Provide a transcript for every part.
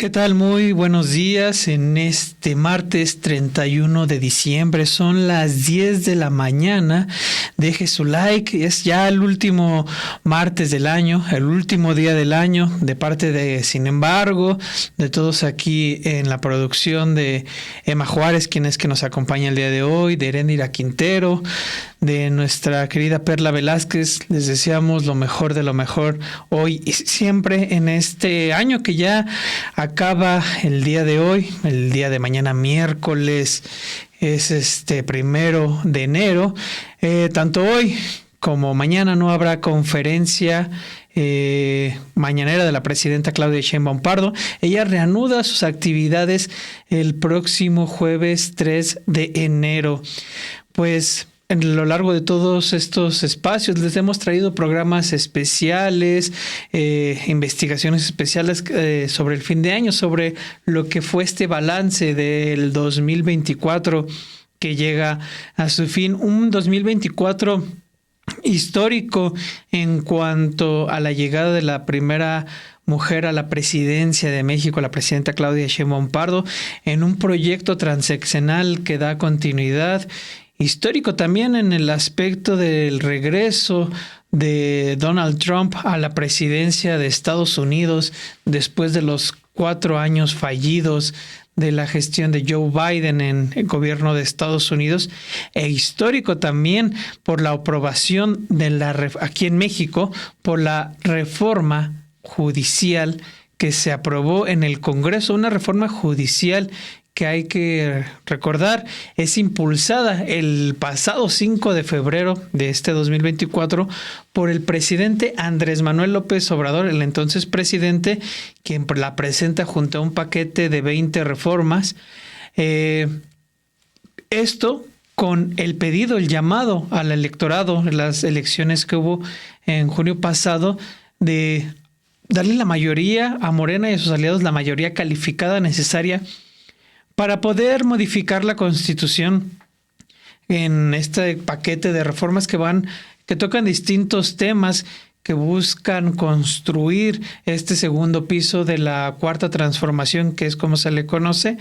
¿Qué tal? Muy buenos días en este martes 31 de diciembre. Son las 10 de la mañana. Deje su like. Es ya el último martes del año, el último día del año, de parte de Sin embargo, de todos aquí en la producción, de Emma Juárez, quien es que nos acompaña el día de hoy, de Eréndira Quintero, de nuestra querida Perla Velázquez. Les deseamos lo mejor de lo mejor hoy y siempre en este año que ya acaba el día de hoy. El día de mañana, miércoles, es 1 de enero. Tanto hoy como mañana no habrá conferencia mañanera de la presidenta Claudia Sheinbaum Pardo. Ella reanuda sus actividades el próximo jueves 3 de enero. Pues a lo largo de todos estos espacios les hemos traído programas especiales, investigaciones especiales sobre el fin de año, sobre lo que fue este balance del 2024 que llega a su fin. Un 2024 histórico en cuanto a la llegada de la primera mujer a la presidencia de México, la presidenta Claudia Sheinbaum Pardo, en un proyecto transeccional que da continuidad. Histórico también en el aspecto del regreso de Donald Trump a la presidencia de Estados Unidos después de los 4 años fallidos de la gestión de Joe Biden en el gobierno de Estados Unidos, e histórico también por la aprobación de aquí en México por la reforma judicial que se aprobó en el Congreso, una reforma judicial que hay que recordar es impulsada el pasado 5 de febrero de este 2024 por el presidente Andrés Manuel López Obrador, el entonces presidente, quien la presenta junto a un paquete de 20 reformas. Esto con el pedido, el llamado al electorado en las elecciones que hubo en junio pasado de darle la mayoría a Morena y a sus aliados, la mayoría calificada necesaria para poder modificar la Constitución en este paquete de reformas que tocan distintos temas que buscan construir este segundo piso de la Cuarta Transformación, que es como se le conoce,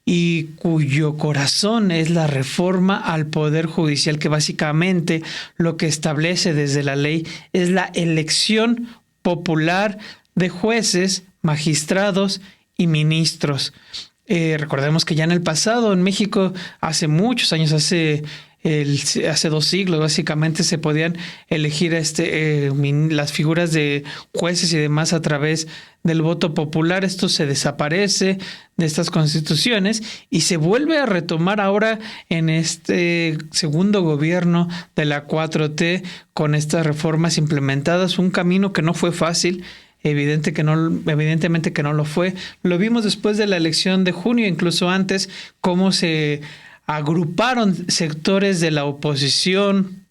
y cuyo corazón es la reforma al Poder Judicial, que básicamente lo que establece desde la ley es la elección popular de jueces, magistrados y ministros. Recordemos que ya en el pasado, en México, hace muchos años, hace 2 siglos, básicamente se podían elegir las figuras de jueces y demás a través del voto popular. Esto se desaparece de estas constituciones y se vuelve a retomar ahora en este segundo gobierno de la 4T con estas reformas implementadas. Un camino que no fue fácil. Evidentemente que no lo fue. Lo vimos después de la elección de junio, incluso antes, cómo se agruparon sectores de la oposición,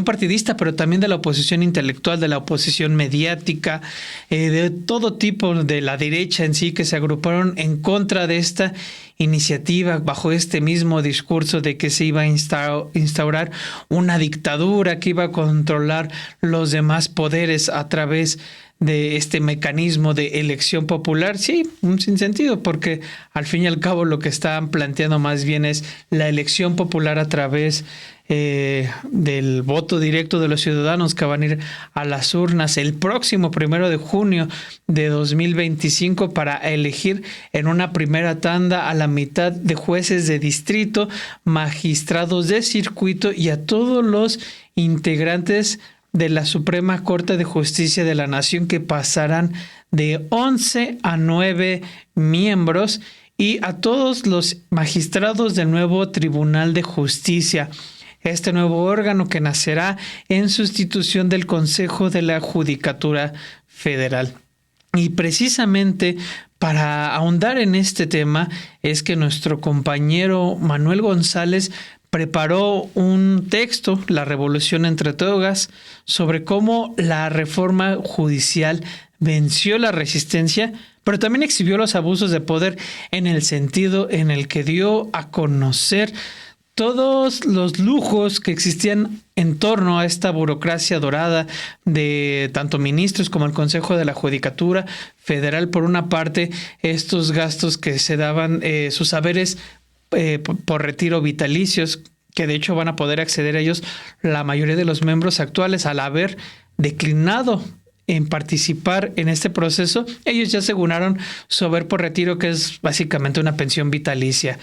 partidista, pero también de la oposición intelectual, de la oposición mediática, de todo tipo, de la derecha en sí, que se agruparon en contra de esta iniciativa bajo este mismo discurso de que se iba a instaurar una dictadura que iba a controlar los demás poderes a través de este mecanismo de elección popular. Sí, un sinsentido, porque al fin y al cabo lo que están planteando más bien es la elección popular a través del voto directo de los ciudadanos que van a ir a las urnas el próximo 1 de junio de 2025 para elegir en una primera tanda a la mitad de jueces de distrito, magistrados de circuito y a todos los integrantes de la Suprema Corte de Justicia de la Nación, que pasarán de 11 a 9 miembros, y a todos los magistrados del nuevo Tribunal de Justicia, este nuevo órgano que nacerá en sustitución del Consejo de la Judicatura Federal. Y precisamente para ahondar en este tema es que nuestro compañero Manuel González preparó un texto, La Revolución entre Togas, sobre cómo la reforma judicial venció la resistencia, pero también exhibió los abusos de poder, en el sentido en el que dio a conocer todos los lujos que existían en torno a esta burocracia dorada de tanto ministros como el Consejo de la Judicatura Federal, por una parte, estos gastos que se daban, sus saberes por retiro vitalicios, que de hecho van a poder acceder a ellos la mayoría de los miembros actuales al haber declinado en participar en este proceso. Ellos ya aseguraron su haber por retiro, que es básicamente una pensión vitalicia.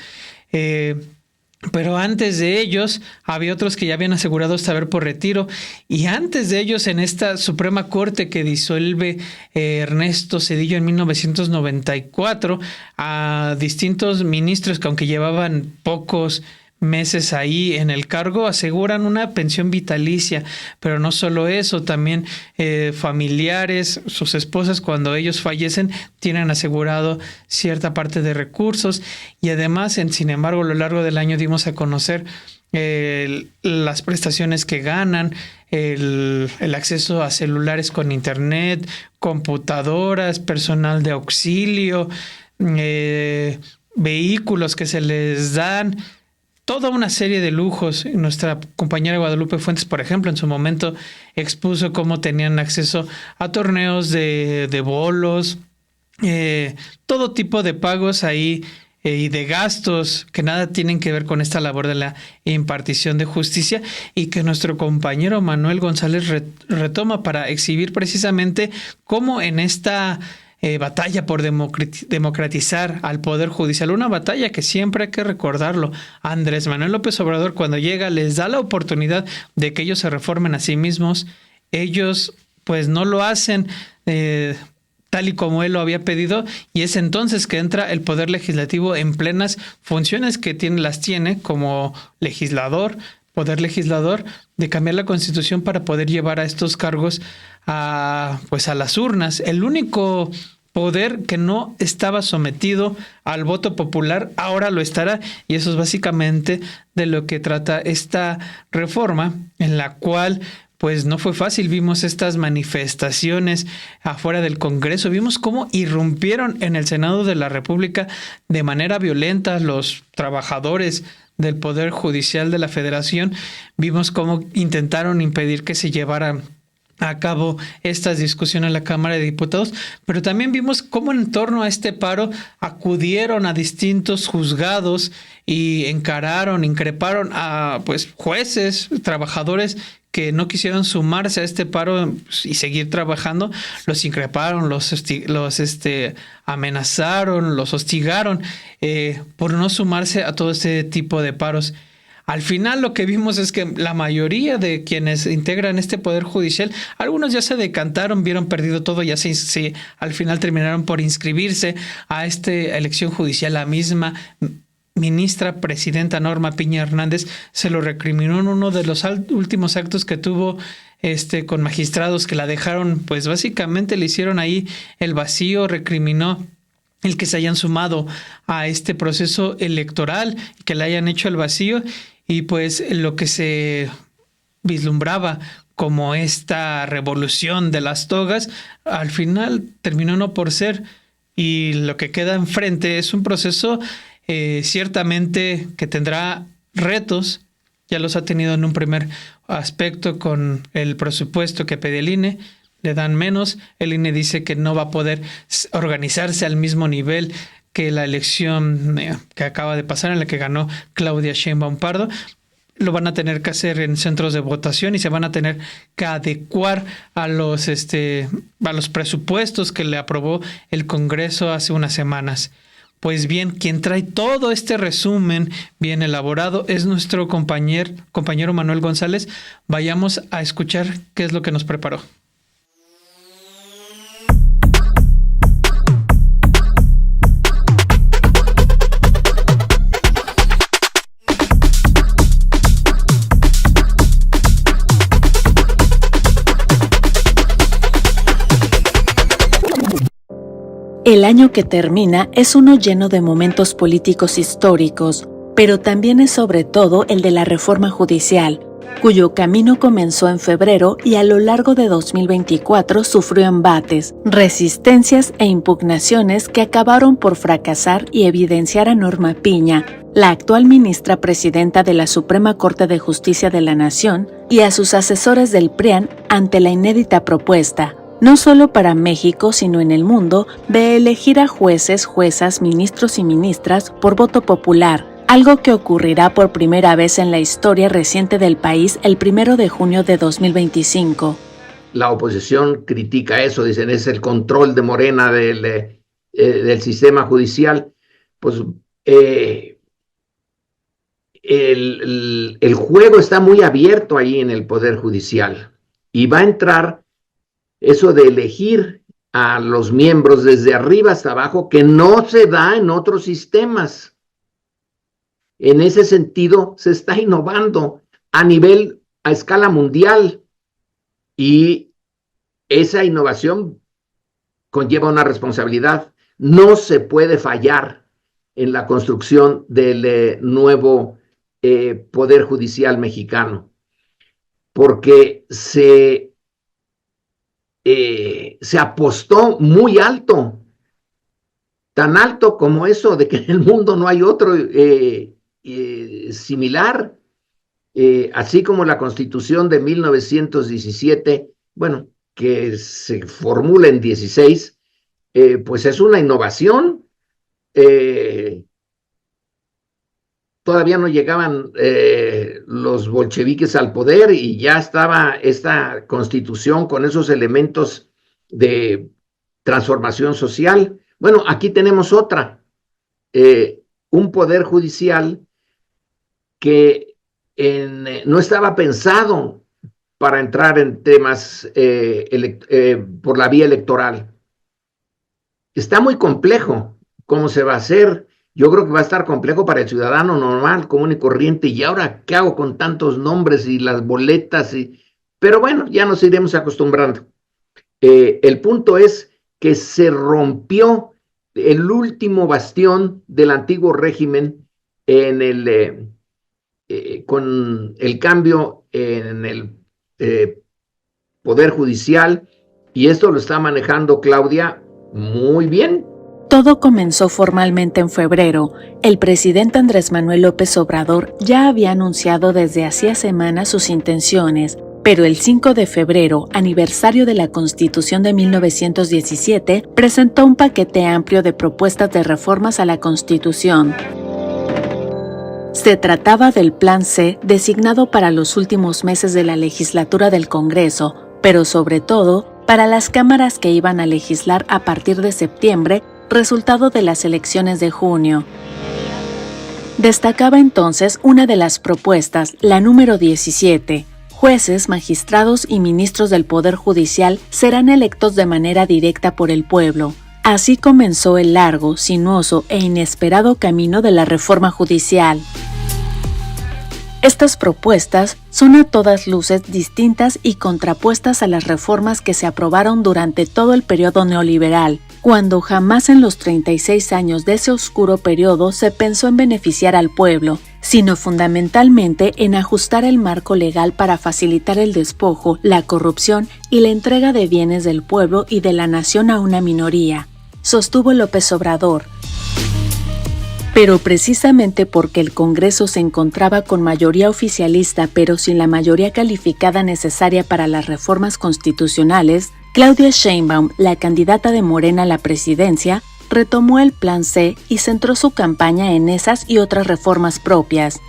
Pero antes de ellos había otros que ya habían asegurado este haber por retiro, y antes de ellos, en esta Suprema Corte que disuelve Ernesto Zedillo en 1994, a distintos ministros que, aunque llevaban pocos meses ahí en el cargo, aseguran una pensión vitalicia. Pero no solo eso, también familiares, sus esposas, cuando ellos fallecen, tienen asegurado cierta parte de recursos. Y además, sin embargo, a lo largo del año dimos a conocer las prestaciones que ganan, el acceso a celulares con internet, computadoras, personal de auxilio, vehículos que se les dan, toda una serie de lujos. Nuestra compañera Guadalupe Fuentes, por ejemplo, en su momento expuso cómo tenían acceso a torneos de bolos, todo tipo de pagos ahí y de gastos que nada tienen que ver con esta labor de la impartición de justicia, y que nuestro compañero Manuel González retoma para exhibir precisamente cómo en esta batalla por democratizar al Poder Judicial, una batalla que siempre hay que recordarlo, Andrés Manuel López Obrador, cuando llega, les da la oportunidad de que ellos se reformen a sí mismos. Ellos pues no lo hacen tal y como él lo había pedido, y es entonces que entra el Poder Legislativo en plenas funciones que las tiene como legislador, poder legislador, de cambiar la Constitución para poder llevar a estos cargos a las urnas. El único poder que no estaba sometido al voto popular ahora lo estará, y eso es básicamente de lo que trata esta reforma, en la cual pues no fue fácil. Vimos estas manifestaciones afuera del Congreso, vimos cómo irrumpieron en el Senado de la República de manera violenta los trabajadores del Poder Judicial de la Federación. Vimos cómo intentaron impedir que se llevaran a cabo estas discusiones en la Cámara de Diputados, pero también vimos cómo en torno a este paro acudieron a distintos juzgados y increparon a jueces, trabajadores que no quisieron sumarse a este paro y seguir trabajando. Los increparon, los amenazaron, los hostigaron por no sumarse a todo este tipo de paros. Al final lo que vimos es que la mayoría de quienes integran este Poder Judicial, algunos ya se decantaron, vieron perdido todo, ya al final terminaron por inscribirse a esta elección judicial. La misma ministra presidenta Norma Piña Hernández se lo recriminó en uno de los últimos actos que tuvo con magistrados que la dejaron, pues básicamente le hicieron ahí el vacío, recriminó el que se hayan sumado a este proceso electoral, que le hayan hecho el vacío, y pues lo que se vislumbraba como esta revolución de las togas, al final terminó no por ser, y lo que queda enfrente es un proceso ciertamente que tendrá retos. Ya los ha tenido en un primer aspecto con el presupuesto que pedía el INE. Le dan menos. El INE dice que no va a poder organizarse al mismo nivel que la elección que acaba de pasar, en la que ganó Claudia Sheinbaum Pardo. Lo van a tener que hacer en centros de votación y se van a tener que adecuar a los presupuestos que le aprobó el Congreso hace unas semanas. Pues bien, quien trae todo este resumen bien elaborado es nuestro compañero Manuel González. Vayamos a escuchar qué es lo que nos preparó. El año que termina es uno lleno de momentos políticos históricos, pero también es sobre todo el de la reforma judicial, cuyo camino comenzó en febrero y a lo largo de 2024 sufrió embates, resistencias e impugnaciones que acabaron por fracasar y evidenciar a Norma Piña, la actual ministra presidenta de la Suprema Corte de Justicia de la Nación, y a sus asesores del PRIAN ante la inédita propuesta, no solo para México sino en el mundo, de elegir a jueces, juezas, ministros y ministras por voto popular, algo que ocurrirá por primera vez en la historia reciente del país el 1 de junio de 2025. La oposición critica eso, dicen es el control de Morena del sistema judicial. Pues el juego está muy abierto ahí en el Poder Judicial y va a entrar eso de elegir a los miembros desde arriba hasta abajo, que no se da en otros sistemas. En ese sentido, se está innovando a escala mundial, y esa innovación conlleva una responsabilidad. No se puede fallar en la construcción del nuevo Poder Judicial mexicano, porque se apostó muy alto, tan alto como eso de que en el mundo no hay otro similar, así como la Constitución de 1917, bueno, que se formula en 16, pues es una innovación. Todavía no llegaban los bolcheviques al poder y ya estaba esta Constitución con esos elementos de transformación social. Bueno, aquí tenemos otra, un poder judicial que no estaba pensado para entrar en temas por la vía electoral. Está muy complejo cómo se va a hacer. Yo creo que va a estar complejo para el ciudadano normal, común y corriente. ¿Y ahora qué hago con tantos nombres y las boletas? Pero bueno, ya nos iremos acostumbrando. El punto es que se rompió el último bastión del antiguo régimen con el cambio en el Poder Judicial, y esto lo está manejando Claudia muy bien. Todo comenzó formalmente en febrero. El presidente Andrés Manuel López Obrador ya había anunciado desde hacía semanas sus intenciones, pero el 5 de febrero, aniversario de la Constitución de 1917, presentó un paquete amplio de propuestas de reformas a la Constitución. Se trataba del Plan C, designado para los últimos meses de la legislatura del Congreso, pero sobre todo para las cámaras que iban a legislar a partir de septiembre, resultado de las elecciones de junio. Destacaba entonces una de las propuestas, la número 17. Jueces, magistrados y ministros del Poder Judicial serán electos de manera directa por el pueblo. Así comenzó el largo, sinuoso e inesperado camino de la reforma judicial. Estas propuestas son a todas luces distintas y contrapuestas a las reformas que se aprobaron durante todo el periodo neoliberal, cuando jamás en los 36 años de ese oscuro periodo se pensó en beneficiar al pueblo, sino fundamentalmente en ajustar el marco legal para facilitar el despojo, la corrupción y la entrega de bienes del pueblo y de la nación a una minoría, sostuvo López Obrador. Pero precisamente porque el Congreso se encontraba con mayoría oficialista pero sin la mayoría calificada necesaria para las reformas constitucionales, Claudia Sheinbaum, la candidata de Morena a la presidencia, retomó el Plan C y centró su campaña en esas y otras reformas propias.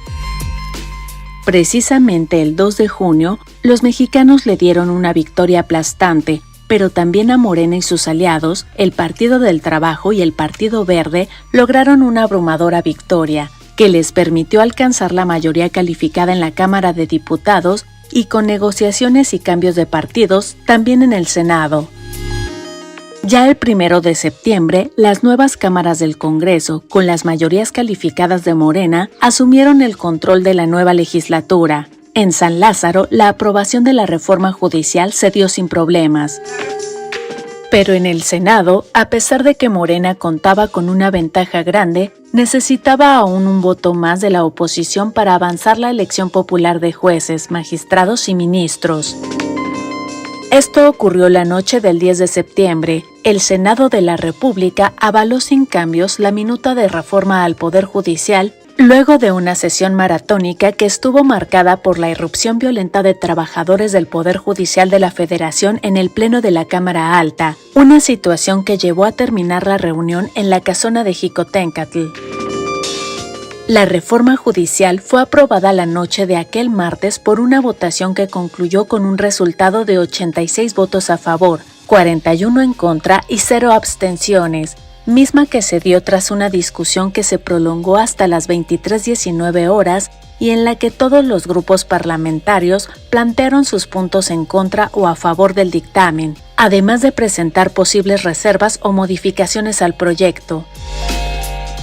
Precisamente el 2 de junio, los mexicanos le dieron una victoria aplastante, pero también a Morena y sus aliados, el Partido del Trabajo y el Partido Verde, lograron una abrumadora victoria, que les permitió alcanzar la mayoría calificada en la Cámara de Diputados y con negociaciones y cambios de partidos también en el Senado. Ya el 1 de septiembre, las nuevas cámaras del Congreso, con las mayorías calificadas de Morena, asumieron el control de la nueva legislatura. En San Lázaro, la aprobación de la reforma judicial se dio sin problemas. Pero en el Senado, a pesar de que Morena contaba con una ventaja grande, necesitaba aún un voto más de la oposición para avanzar la elección popular de jueces, magistrados y ministros. Esto ocurrió la noche del 10 de septiembre. El Senado de la República avaló sin cambios la minuta de reforma al Poder Judicial luego de una sesión maratónica que estuvo marcada por la irrupción violenta de trabajadores del Poder Judicial de la Federación en el Pleno de la Cámara Alta, una situación que llevó a terminar la reunión en la casona de Jicotencatl. La reforma judicial fue aprobada la noche de aquel martes por una votación que concluyó con un resultado de 86 votos a favor, 41 en contra y 0 abstenciones, misma que se dio tras una discusión que se prolongó hasta las 23:19 horas y en la que todos los grupos parlamentarios plantearon sus puntos en contra o a favor del dictamen, además de presentar posibles reservas o modificaciones al proyecto.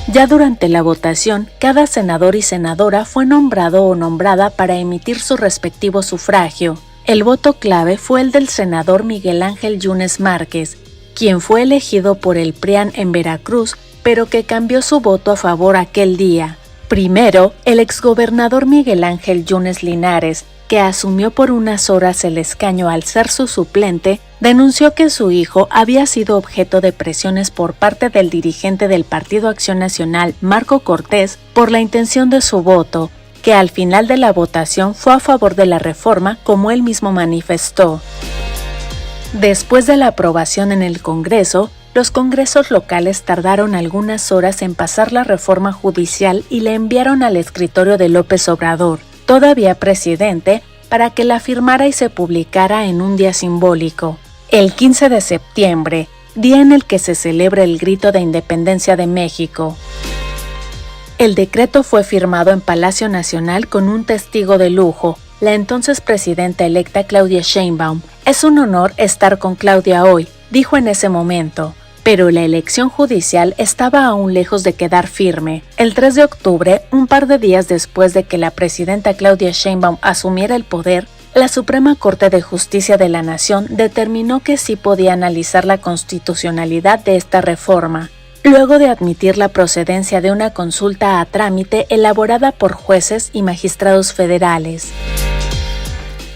Ya durante la votación, cada senador y senadora fue nombrado o nombrada para emitir su respectivo sufragio. El voto clave fue el del senador Miguel Ángel Yunes Márquez, quien fue elegido por el PRIAN en Veracruz, pero que cambió su voto a favor aquel día. Primero, el exgobernador Miguel Ángel Yunes Linares, que asumió por unas horas el escaño al ser su suplente, denunció que su hijo había sido objeto de presiones por parte del dirigente del Partido Acción Nacional, Marco Cortés, por la intención de su voto, que al final de la votación fue a favor de la reforma, como él mismo manifestó. Después de la aprobación en el Congreso, los congresos locales tardaron algunas horas en pasar la reforma judicial y la enviaron al escritorio de López Obrador, todavía presidente, para que la firmara y se publicara en un día simbólico, el 15 de septiembre, día en el que se celebra el grito de independencia de México. El decreto fue firmado en Palacio Nacional con un testigo de lujo, la entonces presidenta electa Claudia Sheinbaum. Es un honor estar con Claudia hoy, dijo en ese momento, pero la elección judicial estaba aún lejos de quedar firme. El 3 de octubre, un par de días después de que la presidenta Claudia Sheinbaum asumiera el poder, la Suprema Corte de Justicia de la Nación determinó que sí podía analizar la constitucionalidad de esta reforma, luego de admitir la procedencia de una consulta a trámite elaborada por jueces y magistrados federales.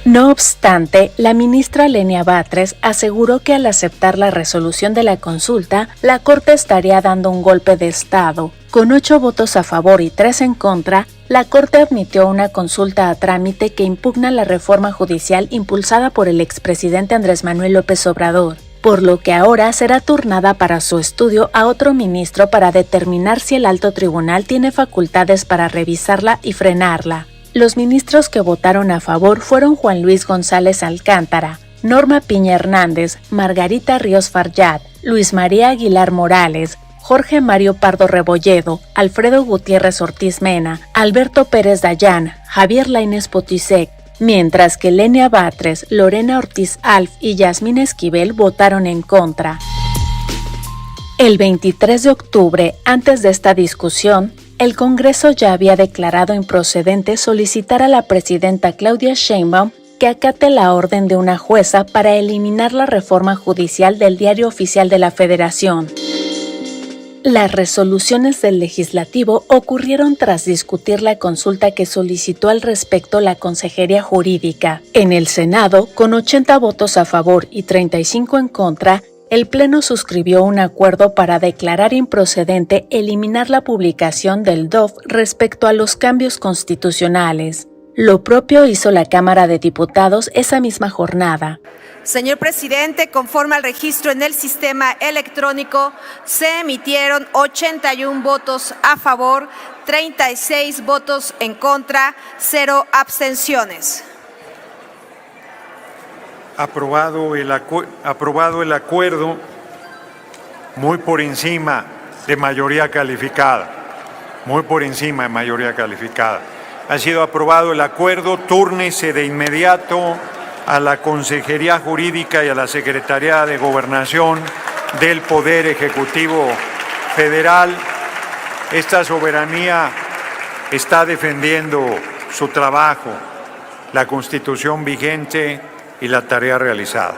No obstante, la ministra Lenia Batres aseguró que al aceptar la resolución de la consulta, la Corte estaría dando un golpe de Estado. Con 8 votos a favor y 3 en contra, la Corte admitió una consulta a trámite que impugna la reforma judicial impulsada por el expresidente Andrés Manuel López Obrador, por lo que ahora será turnada para su estudio a otro ministro para determinar si el alto tribunal tiene facultades para revisarla y frenarla. Los ministros que votaron a favor fueron Juan Luis González Alcántara, Norma Piña Hernández, Margarita Ríos Farjat, Luis María Aguilar Morales, Jorge Mario Pardo Rebolledo, Alfredo Gutiérrez Ortiz Mena, Alberto Pérez Dayán, Javier Lainez Potisek, mientras que Lenia Batres, Lorena Ortiz Alf y Yasmín Esquivel votaron en contra. El 23 de octubre, antes de esta discusión, el Congreso ya había declarado improcedente solicitar a la presidenta Claudia Sheinbaum que acate la orden de una jueza para eliminar la reforma judicial del Diario Oficial de la Federación. Las resoluciones del legislativo ocurrieron tras discutir la consulta que solicitó al respecto la Consejería Jurídica. En el Senado, con 80 votos a favor y 35 en contra, el Pleno suscribió un acuerdo para declarar improcedente eliminar la publicación del DOF respecto a los cambios constitucionales. Lo propio hizo la Cámara de Diputados esa misma jornada. Señor presidente, conforme al registro en el sistema electrónico, se emitieron 81 votos a favor, 36 votos en contra, 0 abstenciones. Aprobado el acuerdo muy por encima de mayoría calificada. Muy por encima de mayoría calificada. Ha sido aprobado el acuerdo, túrnese de inmediato a la Consejería Jurídica y a la Secretaría de Gobernación del Poder Ejecutivo Federal. Esta soberanía está defendiendo su trabajo, la Constitución vigente y la tarea realizada.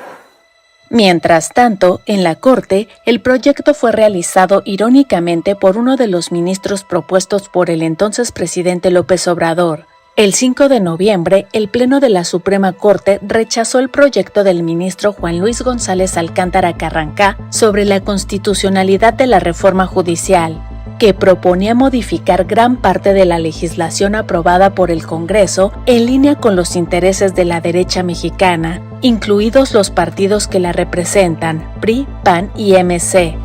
Mientras tanto, en la Corte, el proyecto fue realizado irónicamente por uno de los ministros propuestos por el entonces presidente López Obrador. El 5 de noviembre, el Pleno de la Suprema Corte rechazó el proyecto del ministro Juan Luis González Alcántara Carrancá sobre la constitucionalidad de la reforma judicial, que proponía modificar gran parte de la legislación aprobada por el Congreso en línea con los intereses de la derecha mexicana, incluidos los partidos que la representan, PRI, PAN y MC.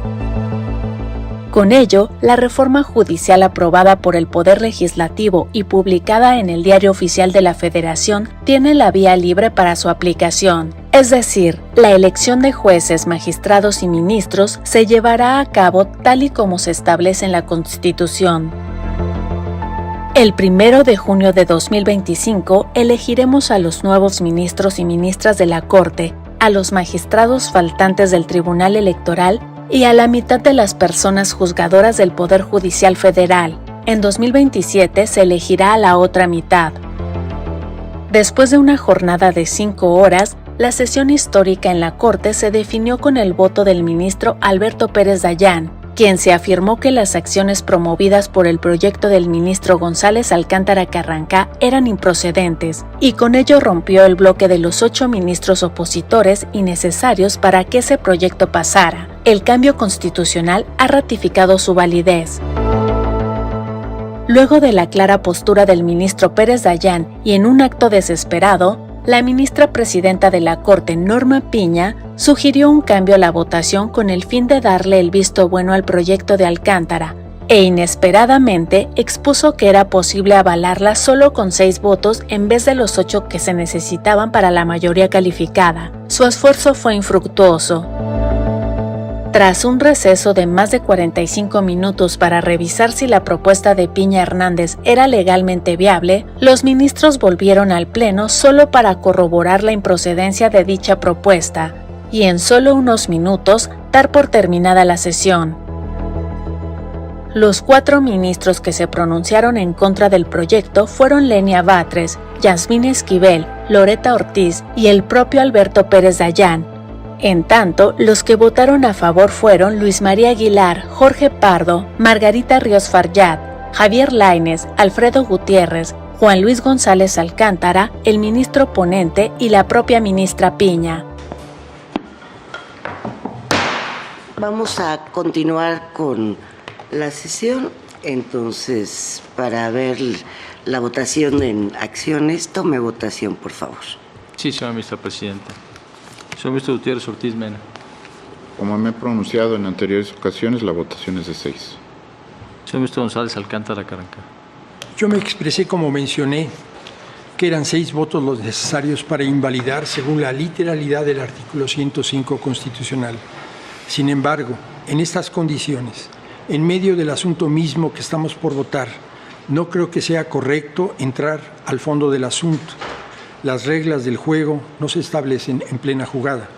Con ello, la reforma judicial aprobada por el Poder Legislativo y publicada en el Diario Oficial de la Federación tiene la vía libre para su aplicación. Es decir, la elección de jueces, magistrados y ministros se llevará a cabo tal y como se establece en la Constitución. El 1 de junio de 2025 elegiremos a los nuevos ministros y ministras de la Corte, a los magistrados faltantes del Tribunal Electoral y a la mitad de las personas juzgadoras del Poder Judicial Federal. En 2027 se elegirá a la otra mitad. Después de una jornada de 5 horas, la sesión histórica en la Corte se definió con el voto del ministro Alberto Pérez Dayán, quien se afirmó que las acciones promovidas por el proyecto del ministro González Alcántara Carrancá eran improcedentes, y con ello rompió el bloque de los 8 ministros opositores innecesarios para que ese proyecto pasara. El cambio constitucional ha ratificado su validez. Luego de la clara postura del ministro Pérez Dayán y en un acto desesperado, la ministra presidenta de la Corte, Norma Piña, sugirió un cambio a la votación con el fin de darle el visto bueno al proyecto de Alcántara, e inesperadamente expuso que era posible avalarla solo con 6 votos en vez de los 8 que se necesitaban para la mayoría calificada. Su esfuerzo fue infructuoso. Tras un receso de más de 45 minutos para revisar si la propuesta de Piña Hernández era legalmente viable, los ministros volvieron al Pleno solo para corroborar la improcedencia de dicha propuesta y en solo unos minutos dar por terminada la sesión. Los 4 ministros que se pronunciaron en contra del proyecto fueron Lenia Batres, Yasmín Esquivel, Loreta Ortiz y el propio Alberto Pérez Dayán. En tanto, los que votaron a favor fueron Luis María Aguilar, Jorge Pardo, Margarita Ríos Farjat, Javier Lainez, Alfredo Gutiérrez, Juan Luis González Alcántara, el ministro ponente y la propia ministra Piña. Vamos a continuar con la sesión. Entonces, para ver la votación en acciones, tome votación, por favor. Sí, señora ministra presidenta. Señor ministro Gutiérrez Ortiz Mena. Como me he pronunciado en anteriores ocasiones, la votación es de 6. Señor ministro González Alcántara Carrancá. Yo me expresé como mencioné, que eran 6 votos los necesarios para invalidar según la literalidad del artículo 105 constitucional. Sin embargo, en estas condiciones, en medio del asunto mismo que estamos por votar, no creo que sea correcto entrar al fondo del asunto. Las reglas del juego no se establecen en plena jugada.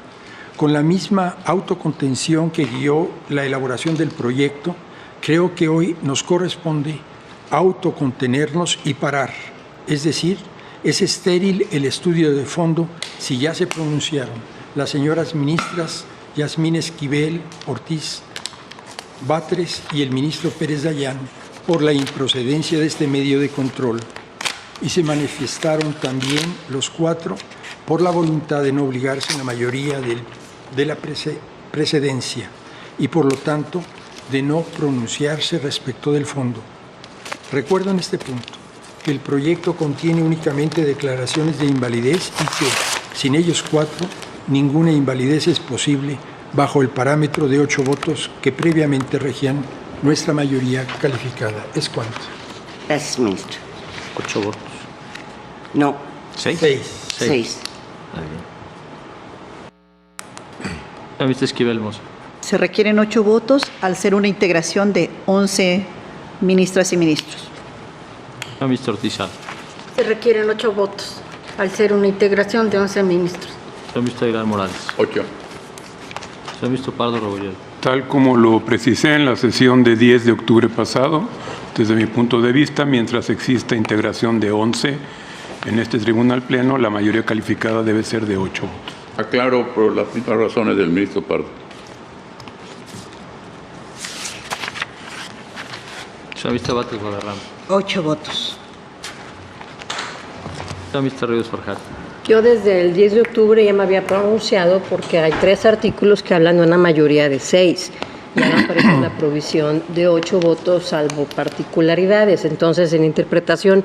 Con la misma autocontención que guió la elaboración del proyecto, creo que hoy nos corresponde autocontenernos y parar. Es decir, es estéril el estudio de fondo si ya se pronunciaron las señoras ministras Yasmín Esquivel, Ortiz, Batres y el ministro Pérez Dayán por la improcedencia de este medio de control. Y se manifestaron también los 4 por la voluntad de no obligarse en la mayoría de la precedencia y por lo tanto de no pronunciarse respecto del fondo. Recuerdo en este punto que el proyecto contiene únicamente declaraciones de invalidez y que, sin ellos 4, ninguna invalidez es posible bajo el parámetro de 8 votos que previamente regían nuestra mayoría calificada. ¿Es cuánto? Gracias, ministro. 8 votos. No. 6. 6. Señora ministra Esquivel Moza. Se requieren 8 votos al ser una integración de 11 ministras y ministros. Señora ministra Ortiz. Se requieren 8 votos al ser una integración de 11 ministros. Señor ministro Aguilar Morales. 8. Señor ministro Pardo Rebolledo. Tal como lo precisé en la sesión de 10 de octubre pasado, desde mi punto de vista, mientras exista integración de 11 en este tribunal pleno, la mayoría calificada debe ser de 8 votos. Aclaro por las mismas razones del ministro Pardo. Señor ministro Vázquez Guadarrama. 8 votos. Señor ministro Ríos Farjat. Yo desde el 10 de octubre ya me había pronunciado porque hay 3 artículos que hablan de una mayoría de 6. Ya no aparece la provisión de 8 votos salvo particularidades. Entonces, en interpretación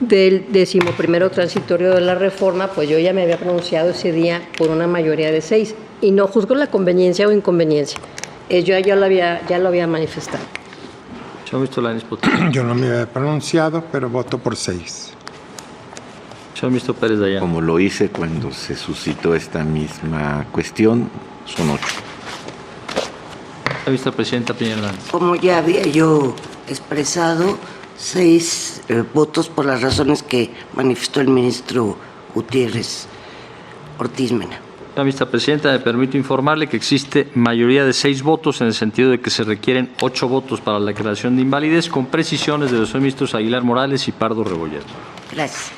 del 11º transitorio de la reforma, pues yo ya me había pronunciado ese día por una mayoría de 6. Y no juzgo la conveniencia o inconveniencia. Yo ya lo había manifestado. Señor ministro Lainez Potisek. Yo no me había pronunciado, pero voto por 6. Señor ministro Pérez Dayán. Como lo hice cuando se suscitó esta misma cuestión, son 8. Señora vicepresidenta Piña Hernández. Como ya había yo expresado, 6 votos por las razones que manifestó el ministro Gutiérrez Ortiz Mena. Señora vicepresidenta, me permito informarle que existe mayoría de 6 votos en el sentido de que se requieren 8 votos para la declaración de invalidez, con precisiones de los ministros Aguilar Morales y Pardo Rebolledo. Gracias.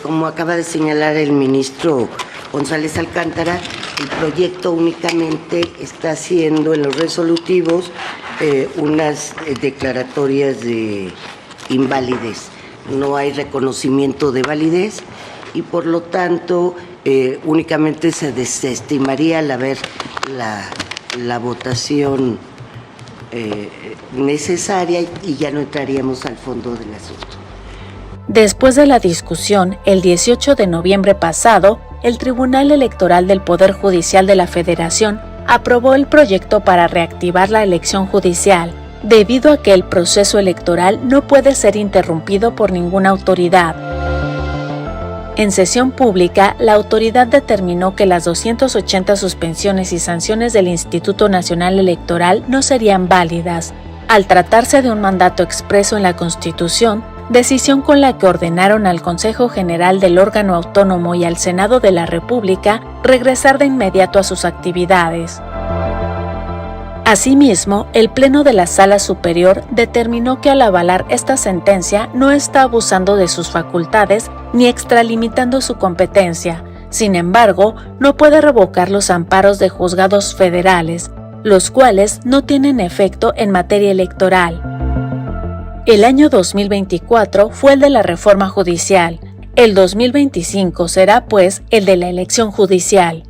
Como acaba de señalar el ministro González Alcántara, el proyecto únicamente está haciendo en los resolutivos unas declaratorias de invalidez. No hay reconocimiento de validez y por lo tanto únicamente se desestimaría al haber la votación necesaria y ya no entraríamos al fondo del asunto. Después de la discusión, el 18 de noviembre pasado, el Tribunal Electoral del Poder Judicial de la Federación aprobó el proyecto para reactivar la elección judicial, debido a que el proceso electoral no puede ser interrumpido por ninguna autoridad. En sesión pública, la autoridad determinó que las 280 suspensiones y sanciones del Instituto Nacional Electoral no serían válidas, al tratarse de un mandato expreso en la Constitución, decisión con la que ordenaron al Consejo General del órgano autónomo y al Senado de la República regresar de inmediato a sus actividades. Asimismo, el Pleno de la Sala Superior determinó que al avalar esta sentencia no está abusando de sus facultades ni extralimitando su competencia. Sin embargo, no puede revocar los amparos de juzgados federales, los cuales no tienen efecto en materia electoral. El año 2024 fue el de la reforma judicial. El 2025 será, pues, el de la elección judicial.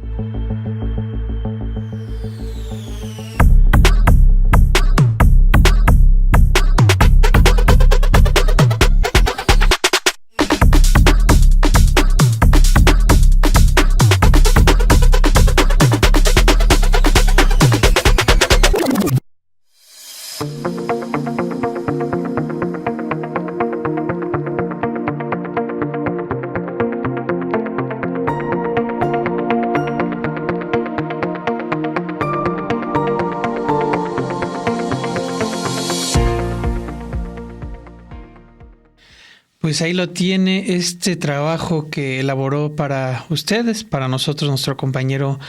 Pues ahí lo tiene este trabajo que elaboró para ustedes, para nosotros, nuestro compañero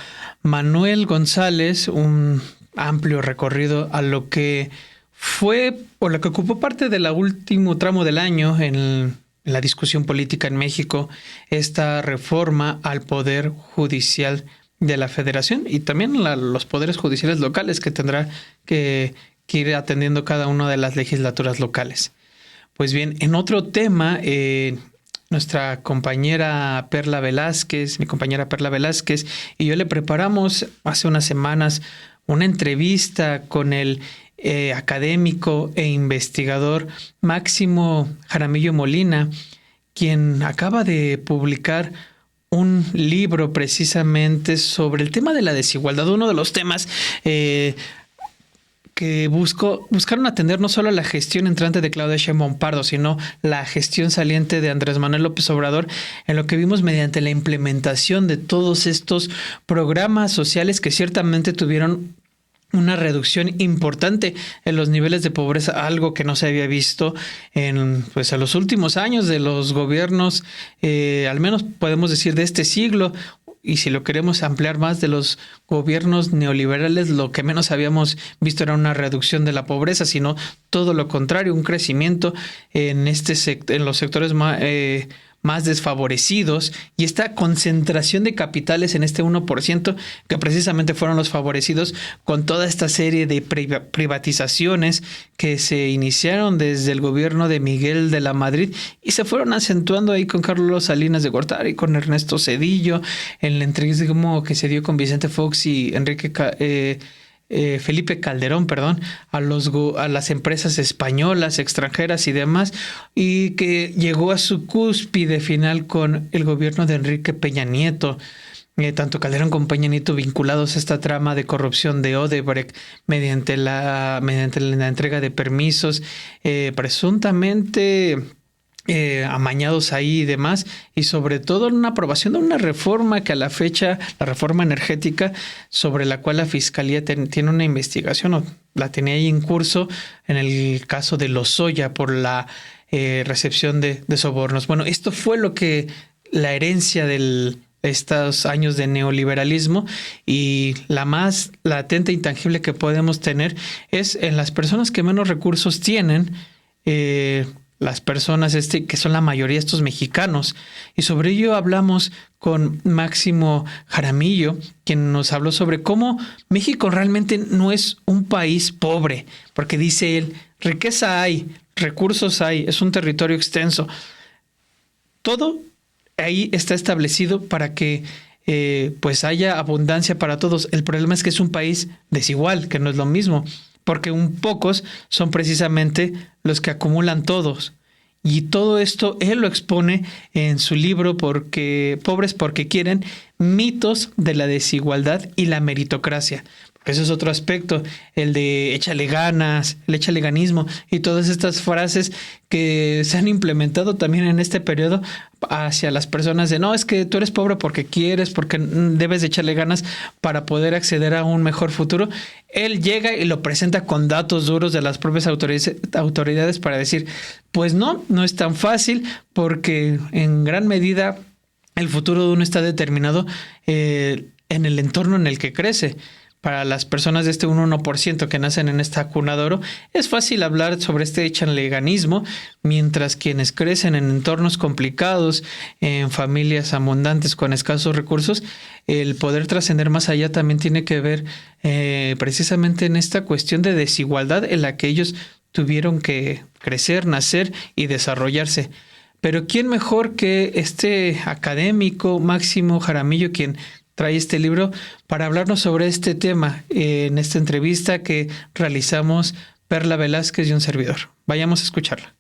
Manuel González, un amplio recorrido a lo que fue o lo que ocupó parte del último tramo del año en la discusión política en México, esta reforma al Poder Judicial de la Federación y también los poderes judiciales locales que tendrá que ir atendiendo cada una de las legislaturas locales. Pues bien, en otro tema, nuestra compañera Perla Velázquez, mi compañera Perla Velázquez y yo le preparamos hace unas semanas una entrevista con el académico e investigador Máximo Jaramillo Molina, quien acaba de publicar un libro precisamente sobre el tema de la desigualdad, uno de los temas que buscaron atender no solo la gestión entrante de Claudia Sheinbaum Pardo, sino la gestión saliente de Andrés Manuel López Obrador, en lo que vimos mediante la implementación de todos estos programas sociales que ciertamente tuvieron una reducción importante en los niveles de pobreza, algo que no se había visto en los últimos años de los gobiernos, al menos podemos decir de este siglo. Y si lo queremos ampliar más, de los gobiernos neoliberales, lo que menos habíamos visto era una reducción de la pobreza, sino todo lo contrario, un crecimiento en los sectores más desfavorecidos y esta concentración de capitales en este 1% que precisamente fueron los favorecidos con toda esta serie de privatizaciones que se iniciaron desde el gobierno de Miguel de la Madrid y se fueron acentuando ahí con Carlos Salinas de Gortari, con Ernesto Zedillo, en la entrevista que se dio con Vicente Fox y Felipe Calderón, a las empresas españolas, extranjeras y demás, y que llegó a su cúspide final con el gobierno de Enrique Peña Nieto. Tanto Calderón como Peña Nieto vinculados a esta trama de corrupción de Odebrecht mediante la entrega de permisos presuntamente amañados ahí y demás, y sobre todo en una aprobación de una reforma que a la fecha, la reforma energética, sobre la cual la Fiscalía tiene una investigación, o la tenía ahí en curso en el caso de Lozoya por la recepción de sobornos. Bueno, esto fue lo que la herencia de estos años de neoliberalismo, y la más latente e intangible que podemos tener es en las personas que menos recursos tienen, las personas que son la mayoría de estos mexicanos. Y sobre ello hablamos con Máximo Jaramillo, quien nos habló sobre cómo México realmente no es un país pobre, porque dice él, riqueza hay, recursos hay, es un territorio extenso. Todo ahí está establecido para que pues haya abundancia para todos. El problema es que es un país desigual, que no es lo mismo, porque pocos son precisamente los que acumulan todos. Y todo esto él lo expone en su libro Pobres porque quieren, mitos de la desigualdad y la meritocracia. Porque eso es otro aspecto, el de échale ganas, el échale ganismo y todas estas frases que se han implementado también en este periodo hacia las personas de no, es que tú eres pobre porque quieres, porque debes de echarle ganas para poder acceder a un mejor futuro. Él llega y lo presenta con datos duros de las propias autoridades para decir, pues no es tan fácil, porque en gran medida el futuro de uno está determinado en el entorno en el que crece. Para las personas de este 1% que nacen en esta cuna de oro, es fácil hablar sobre este echaleganismo, mientras quienes crecen en entornos complicados, en familias abundantes con escasos recursos, el poder trascender más allá también tiene que ver precisamente en esta cuestión de desigualdad en la que ellos tuvieron que crecer, nacer y desarrollarse. Pero ¿quién mejor que este académico Máximo Jaramillo, quien trae este libro para hablarnos sobre este tema en esta entrevista que realizamos Perla Velázquez y un servidor? Vayamos a escucharla.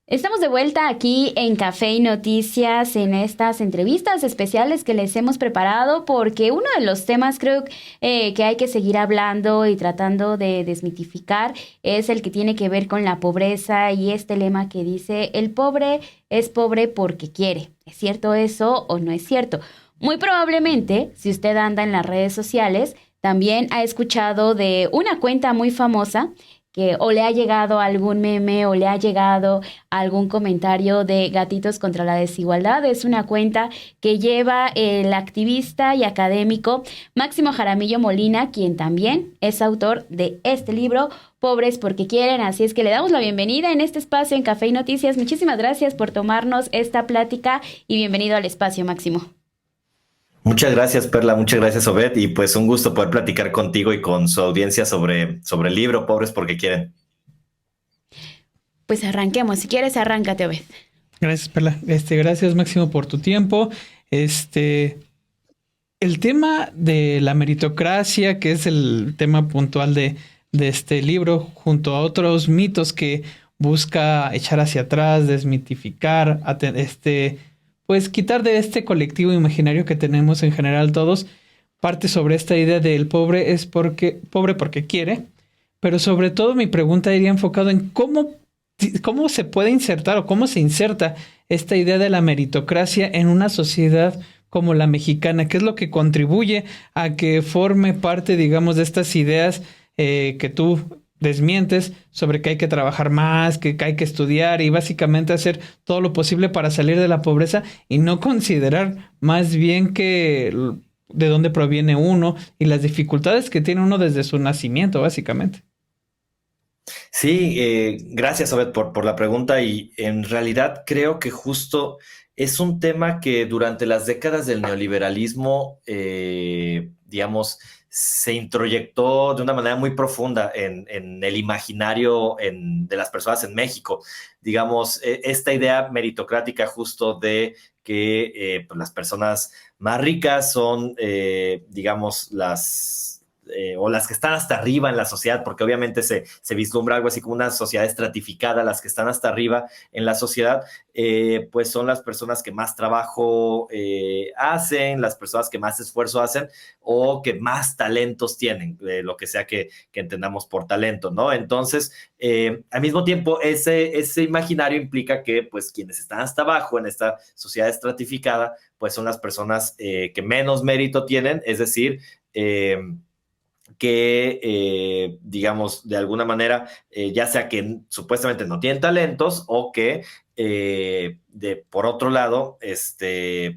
Estamos de vuelta aquí en Café y Noticias en estas entrevistas especiales que les hemos preparado, porque uno de los temas creo que hay que seguir hablando y tratando de desmitificar es el que tiene que ver con la pobreza y este lema que dice el pobre es pobre porque quiere. ¿Es cierto eso o no es cierto? Muy probablemente, si usted anda en las redes sociales, también ha escuchado de una cuenta muy famosa que o le ha llegado algún meme o le ha llegado algún comentario de Gatitos contra la Desigualdad. Es una cuenta que lleva el activista y académico Máximo Jaramillo Molina, quien también es autor de este libro, Pobres porque quieren. Así es que le damos la bienvenida en este espacio en Café y Noticias. Muchísimas gracias por tomarnos esta plática y bienvenido al espacio, Máximo. Muchas gracias, Perla, muchas gracias, Obed, y pues un gusto poder platicar contigo y con su audiencia sobre el libro Pobres porque quieren. Pues arranquemos, si quieres arráncate, Obed. Gracias, Perla. Gracias, Máximo, por tu tiempo. El tema de la meritocracia, que es el tema puntual de este libro, junto a otros mitos que busca echar hacia atrás, desmitificar, pues quitar de este colectivo imaginario que tenemos en general todos, parte sobre esta idea del pobre es pobre porque quiere, pero sobre todo mi pregunta iría enfocado en cómo se puede insertar o cómo se inserta esta idea de la meritocracia en una sociedad como la mexicana. ¿Qué es lo que contribuye a que forme parte, digamos, de estas ideas que tú desmientes sobre que hay que trabajar más, que hay que estudiar y básicamente hacer todo lo posible para salir de la pobreza y no considerar más bien que de dónde proviene uno y las dificultades que tiene uno desde su nacimiento, básicamente. Sí, gracias, Obed, por la pregunta, y en realidad creo que justo es un tema que durante las décadas del neoliberalismo, digamos, se introyectó de una manera muy profunda en el imaginario de las personas en México. Digamos, esta idea meritocrática justo de que pues las personas más ricas son, digamos, o las que están hasta arriba en la sociedad, porque obviamente se vislumbra algo así como una sociedad estratificada. Las que están hasta arriba en la sociedad, pues son las personas que más trabajo hacen, las personas que más esfuerzo hacen o que más talentos tienen, lo que sea que entendamos por talento, ¿no? Entonces, al mismo tiempo, ese imaginario implica que pues quienes están hasta abajo en esta sociedad estratificada, pues son las personas que menos mérito tienen, es decir, que, digamos, de alguna manera, ya sea que supuestamente no tienen talentos o que, por otro lado,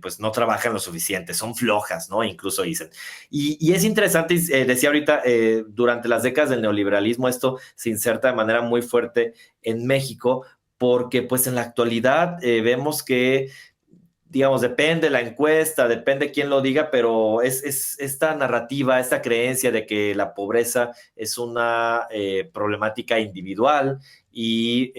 pues no trabajan lo suficiente, son flojas, ¿no? Incluso dicen. Y es interesante, decía ahorita, durante las décadas del neoliberalismo esto se inserta de manera muy fuerte en México, porque pues en la actualidad vemos que, digamos, depende la encuesta, depende quién lo diga, pero es esta narrativa, esta creencia de que la pobreza es una problemática individual y,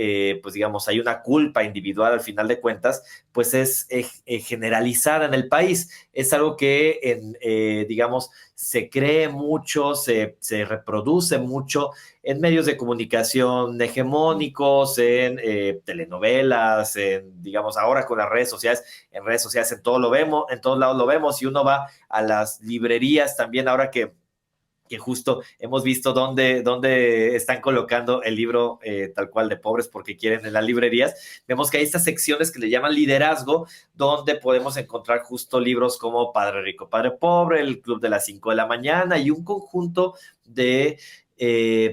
pues, digamos, hay una culpa individual al final de cuentas, pues es generalizada en el país. Es algo que, digamos, se cree mucho, se reproduce mucho en medios de comunicación hegemónicos, en telenovelas, digamos, ahora con las redes sociales, en todo lo vemos, en todos lados lo vemos, y uno va a las librerías también, ahora que justo hemos visto dónde están colocando el libro tal cual de Pobres porque quieren en las librerías. Vemos que hay estas secciones que le llaman liderazgo, donde podemos encontrar justo libros como Padre Rico, Padre Pobre, El Club de las 5 de la mañana y un conjunto de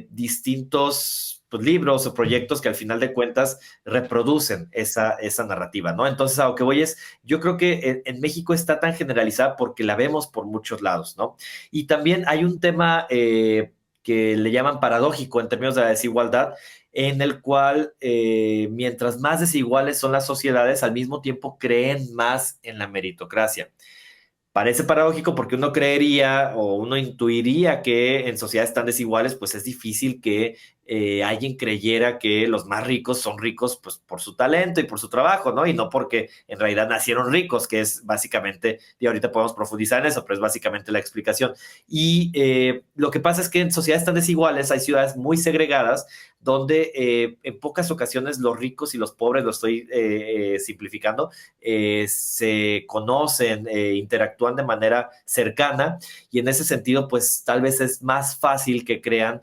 distintos libros o proyectos que al final de cuentas reproducen esa narrativa, ¿no? Entonces, a lo que voy es, yo creo que en México está tan generalizada porque la vemos por muchos lados, ¿no? Y también hay un tema que le llaman paradójico en términos de la desigualdad, en el cual mientras más desiguales son las sociedades, al mismo tiempo creen más en la meritocracia. Parece paradójico porque uno creería o uno intuiría que en sociedades tan desiguales, pues es difícil que alguien creyera que los más ricos son ricos pues por su talento y por su trabajo, ¿no? Y no porque en realidad nacieron ricos, que es básicamente, y ahorita podemos profundizar en eso, pero es básicamente la explicación. Y lo que pasa es que en sociedades tan desiguales hay ciudades muy segregadas donde en pocas ocasiones los ricos y los pobres, lo estoy simplificando, se conocen, interactúan de manera cercana, y en ese sentido, pues tal vez es más fácil que crean,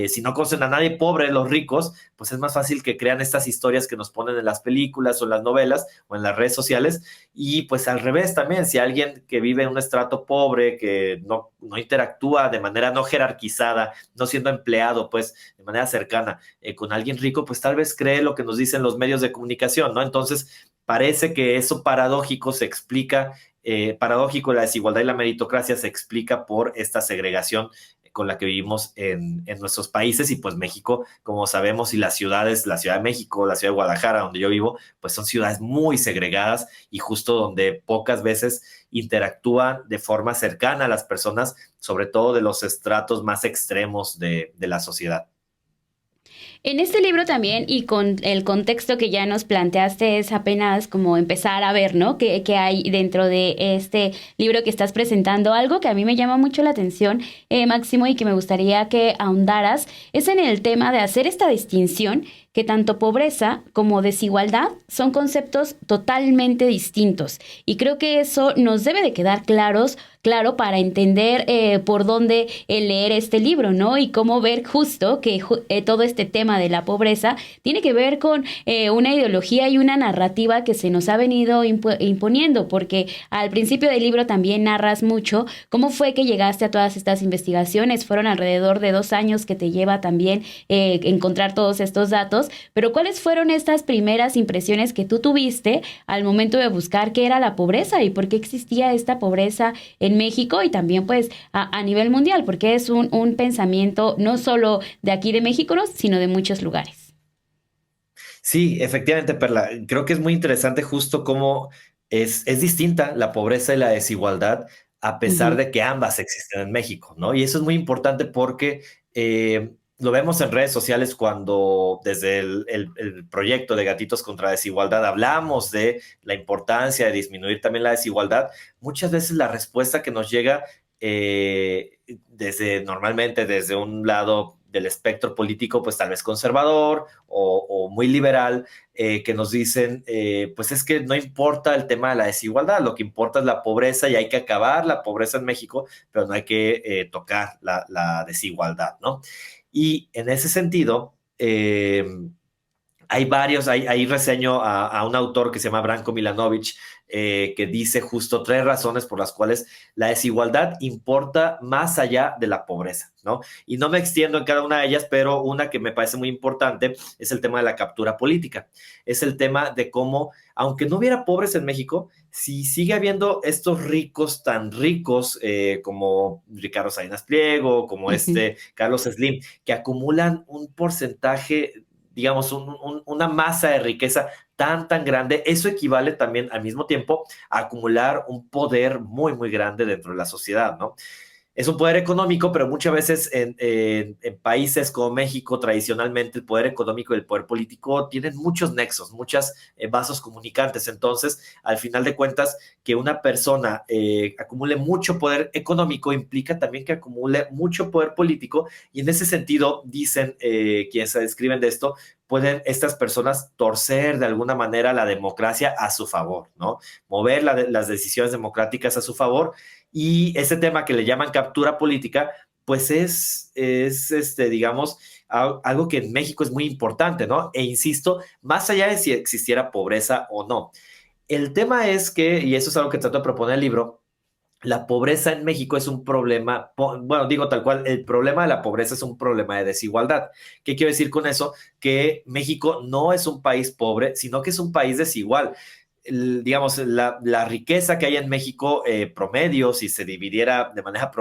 si no conocen a nadie pobre, los ricos, pues es más fácil que crean estas historias que nos ponen en las películas o en las novelas o en las redes sociales. Y pues al revés también, si alguien que vive en un estrato pobre, que no interactúa de manera no jerarquizada, no siendo empleado pues de manera cercana con alguien rico, pues tal vez cree lo que nos dicen los medios de comunicación, ¿no? Entonces parece que eso paradójico se explica, paradójico, la desigualdad y la meritocracia se explica por esta segregación con la que vivimos en nuestros países. Y pues México, como sabemos, y las ciudades, la Ciudad de México, la Ciudad de Guadalajara, donde yo vivo, pues son ciudades muy segregadas y justo donde pocas veces interactúan de forma cercana a las personas, sobre todo de los estratos más extremos de la sociedad. En este libro también, y con el contexto que ya nos planteaste, es apenas como empezar a ver, ¿no? ¿Qué hay dentro de este libro que estás presentando? Algo que a mí me llama mucho la atención, Máximo, y que me gustaría que ahondaras, es en el tema de hacer esta distinción que tanto pobreza como desigualdad son conceptos totalmente distintos. Y creo que eso nos debe de quedar claros claro para entender por dónde leer este libro, ¿no? Y cómo ver justo que todo este tema de la pobreza tiene que ver con una ideología y una narrativa que se nos ha venido imponiendo, porque al principio del libro también narras mucho cómo fue que llegaste a todas estas investigaciones. Fueron alrededor de 2 años que te lleva también encontrar todos estos datos, pero ¿cuáles fueron estas primeras impresiones que tú tuviste al momento de buscar qué era la pobreza y por qué existía esta pobreza en México y también pues a nivel mundial? Porque es un pensamiento no solo de aquí de México, ¿no?, sino de muchos lugares. Sí, efectivamente, Perla. Creo que es muy interesante justo cómo es distinta la pobreza y la desigualdad a pesar de que ambas existen en México, ¿no? Y eso es muy importante porque lo vemos en redes sociales cuando desde el proyecto de Gatitos contra Desigualdad hablamos de la importancia de disminuir también la desigualdad. Muchas veces la respuesta que nos llega normalmente desde un lado del espectro político, pues tal vez conservador o muy liberal, que nos dicen, pues es que no importa el tema de la desigualdad, lo que importa es la pobreza y hay que acabar la pobreza en México, pero no hay que tocar la desigualdad, ¿no? Y en ese sentido, hay varios, ahí reseño a un autor que se llama Branko Milanovic, que dice justo 3 razones por las cuales la desigualdad importa más allá de la pobreza, ¿no? Y no me extiendo en cada una de ellas, pero una que me parece muy importante es el tema de la captura política. Es el tema de cómo, aunque no hubiera pobres en México, si sigue habiendo estos ricos tan ricos como Ricardo Salinas Pliego, como Carlos Slim, que acumulan un porcentaje, digamos, una masa de riqueza tan grande, eso equivale también al mismo tiempo a acumular un poder muy, muy grande dentro de la sociedad, ¿no? Es un poder económico, pero muchas veces en países como México, tradicionalmente el poder económico y el poder político tienen muchos nexos, muchos vasos comunicantes. Entonces, al final de cuentas, que una persona acumule mucho poder económico implica también que acumule mucho poder político, y en ese sentido, dicen quienes se describen de esto, pueden estas personas torcer de alguna manera la democracia a su favor, ¿no? Mover las decisiones democráticas a su favor. Y ese tema que le llaman captura política, pues es digamos, algo que en México es muy importante, ¿no? E insisto, más allá de si existiera pobreza o no. El tema es que, y eso es algo que trato de proponer el libro, la pobreza en México es un problema, bueno, digo tal cual, el problema de la pobreza es un problema de desigualdad. ¿Qué quiero decir con eso? Que México no es un país pobre, sino que es un país desigual. Digamos, la riqueza que hay en México promedio, si se dividiera de manera,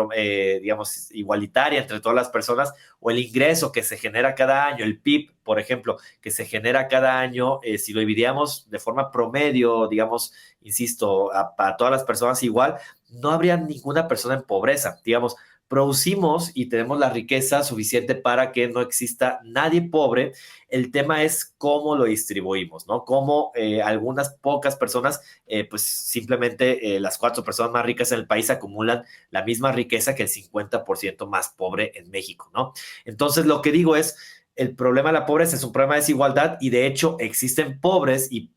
digamos, igualitaria entre todas las personas, o el ingreso que se genera cada año, el PIB, por ejemplo, que se genera cada año, si lo dividiéramos de forma promedio, digamos, insisto, para todas las personas igual, no habría ninguna persona en pobreza. Digamos, producimos y tenemos la riqueza suficiente para que no exista nadie pobre. El tema es cómo lo distribuimos, ¿no? Cómo algunas pocas personas, pues simplemente las 4 personas más ricas en el país acumulan la misma riqueza que el 50% más pobre en México, ¿no? Entonces, lo que digo es, el problema de la pobreza es un problema de desigualdad, y de hecho existen pobres y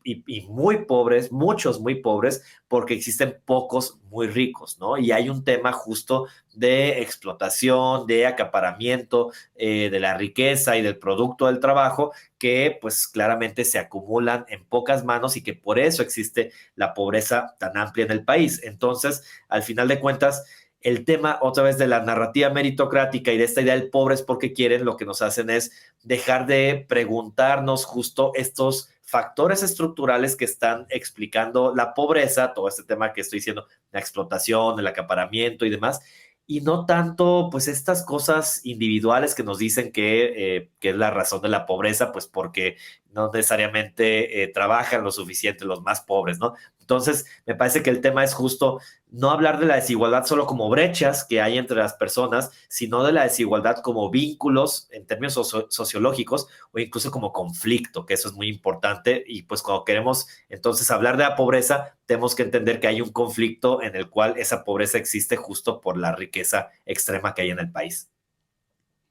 muy pobres, muchos muy pobres, porque existen pocos muy ricos, ¿no? Y hay un tema justo de explotación, de acaparamiento de la riqueza y del producto del trabajo, que pues claramente se acumulan en pocas manos y que por eso existe la pobreza tan amplia en el país. Entonces, al final de cuentas, el tema otra vez de la narrativa meritocrática y de esta idea del pobre es porque quieren, lo que nos hacen es dejar de preguntarnos justo estos factores estructurales que están explicando la pobreza, todo este tema que estoy diciendo, la explotación, el acaparamiento y demás, y no tanto pues estas cosas individuales que nos dicen que es la razón de la pobreza, pues porque no necesariamente trabajan lo suficiente los más pobres, ¿no? Entonces, me parece que el tema es justo no hablar de la desigualdad solo como brechas que hay entre las personas, sino de la desigualdad como vínculos en términos sociológicos o incluso como conflicto, que eso es muy importante. Y pues cuando queremos entonces hablar de la pobreza, tenemos que entender que hay un conflicto en el cual esa pobreza existe justo por la riqueza extrema que hay en el país.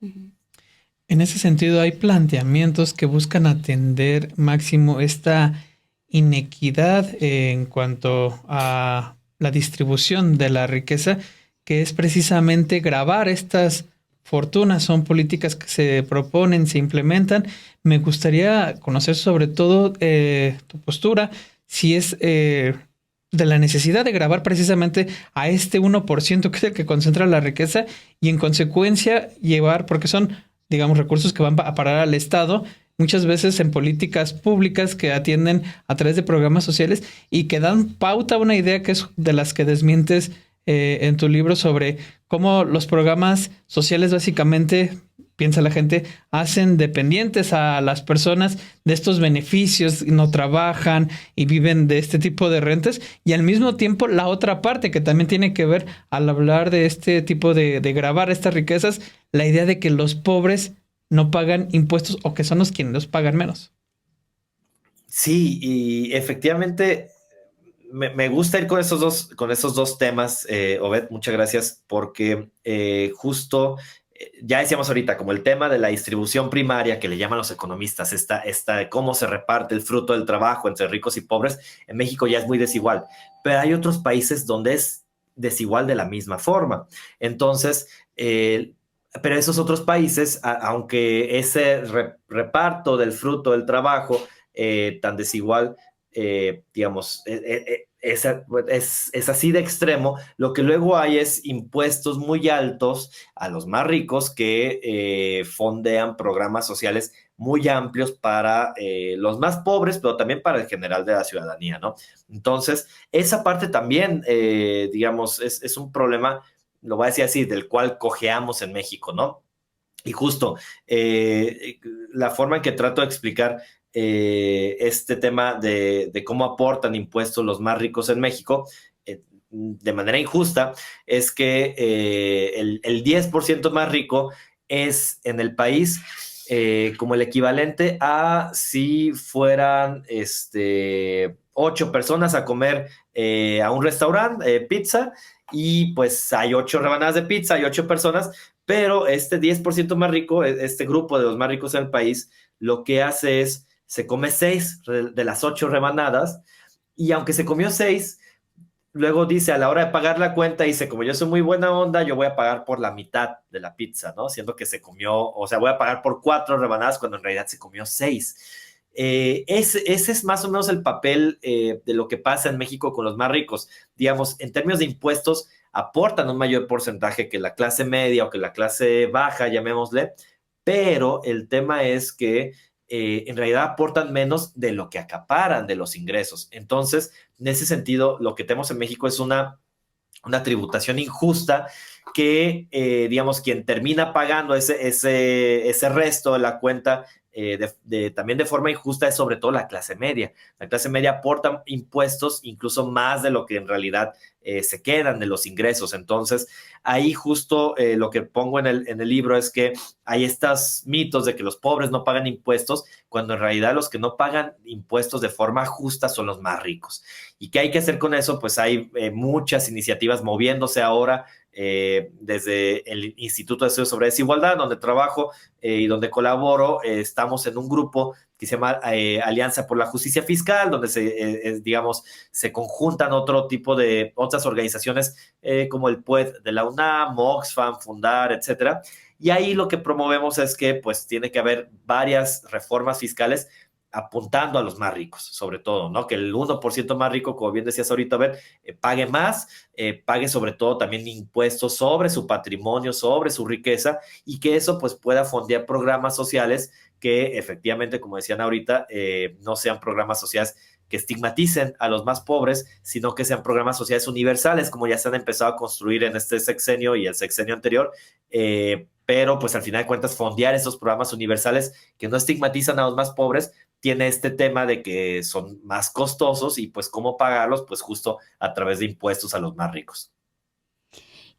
En ese sentido, hay planteamientos que buscan atender, Máximo, esta inequidad en cuanto a la distribución de la riqueza, que es precisamente gravar estas fortunas. Son políticas que se proponen, se implementan. Me gustaría conocer sobre todo tu postura, si es de la necesidad de gravar precisamente a este 1% que es el que concentra la riqueza y en consecuencia llevar, porque son, digamos, recursos que van a parar al Estado, muchas veces en políticas públicas que atienden a través de programas sociales y que dan pauta a una idea que es de las que desmientes en tu libro sobre cómo los programas sociales básicamente, piensa la gente, hacen dependientes a las personas de estos beneficios, no trabajan y viven de este tipo de rentas, y al mismo tiempo la otra parte que también tiene que ver al hablar de este tipo de gravar estas riquezas, la idea de que los pobres no pagan impuestos o que son los quienes los pagan menos. Sí, y efectivamente me gusta ir con esos dos temas, Obed, muchas gracias, porque justo ya decíamos ahorita, como el tema de la distribución primaria que le llaman los economistas, esta cómo se reparte el fruto del trabajo entre ricos y pobres, en México ya es muy desigual, pero hay otros países donde es desigual de la misma forma. Entonces, pero esos otros países, aunque ese reparto del fruto del trabajo tan desigual, digamos, es así de extremo, lo que luego hay es impuestos muy altos a los más ricos que fondean programas sociales muy amplios para los más pobres, pero también para el general de la ciudadanía, ¿no? Entonces, esa parte también, digamos, es un problema, lo voy a decir así, del cual cojeamos en México, ¿no? Y justo la forma en que trato de explicar este tema de cómo aportan impuestos los más ricos en México de manera injusta es que el 10% más rico es en el país como el equivalente a si fueran 8 personas a comer a un restaurante, pizza, y pues hay 8 rebanadas de pizza, hay 8 personas, pero este 10% más rico, este grupo de los más ricos en el país, lo que hace es, se come 6 de las 8 rebanadas, y aunque se comió 6, luego dice a la hora de pagar la cuenta, dice, como yo soy muy buena onda, yo voy a pagar por la mitad de la pizza, ¿no? Siendo que se comió, o sea, voy a pagar por 4 rebanadas cuando en realidad se comió 6. Ese es más o menos el papel de lo que pasa en México con los más ricos. Digamos, en términos de impuestos, aportan un mayor porcentaje que la clase media o que la clase baja, llamémosle, pero el tema es que en realidad aportan menos de lo que acaparan de los ingresos. Entonces, en ese sentido, lo que tenemos en México es una tributación injusta que, digamos, quien termina pagando ese resto de la cuenta también de forma injusta es sobre todo la clase media. La clase media aporta impuestos incluso más de lo que en realidad se quedan de los ingresos. Entonces, ahí justo lo que pongo en el libro es que hay estos mitos de que los pobres no pagan impuestos, cuando en realidad los que no pagan impuestos de forma justa son los más ricos. ¿Y qué hay que hacer con eso? Pues hay muchas iniciativas moviéndose ahora desde el Instituto de Estudios sobre Desigualdad, donde trabajo y donde colaboro. Estamos en un grupo que se llama Alianza por la Justicia Fiscal, donde digamos, se conjuntan otro tipo de otras organizaciones como el PUED de la UNAM, Oxfam, Fundar, etcétera. Y ahí lo que promovemos es que pues tiene que haber varias reformas fiscales apuntando a los más ricos, sobre todo, ¿no? Que el 1% más rico, como bien decías ahorita, pague más, pague sobre todo también impuestos sobre su patrimonio, sobre su riqueza, y que eso pues pueda fondear programas sociales que efectivamente, como decían ahorita, no sean programas sociales que estigmaticen a los más pobres, sino que sean programas sociales universales, como ya se han empezado a construir en este sexenio y el sexenio anterior, pero pues al final de cuentas fondear esos programas universales que no estigmatizan a los más pobres, tiene este tema de que son más costosos y pues cómo pagarlos, pues justo a través de impuestos a los más ricos.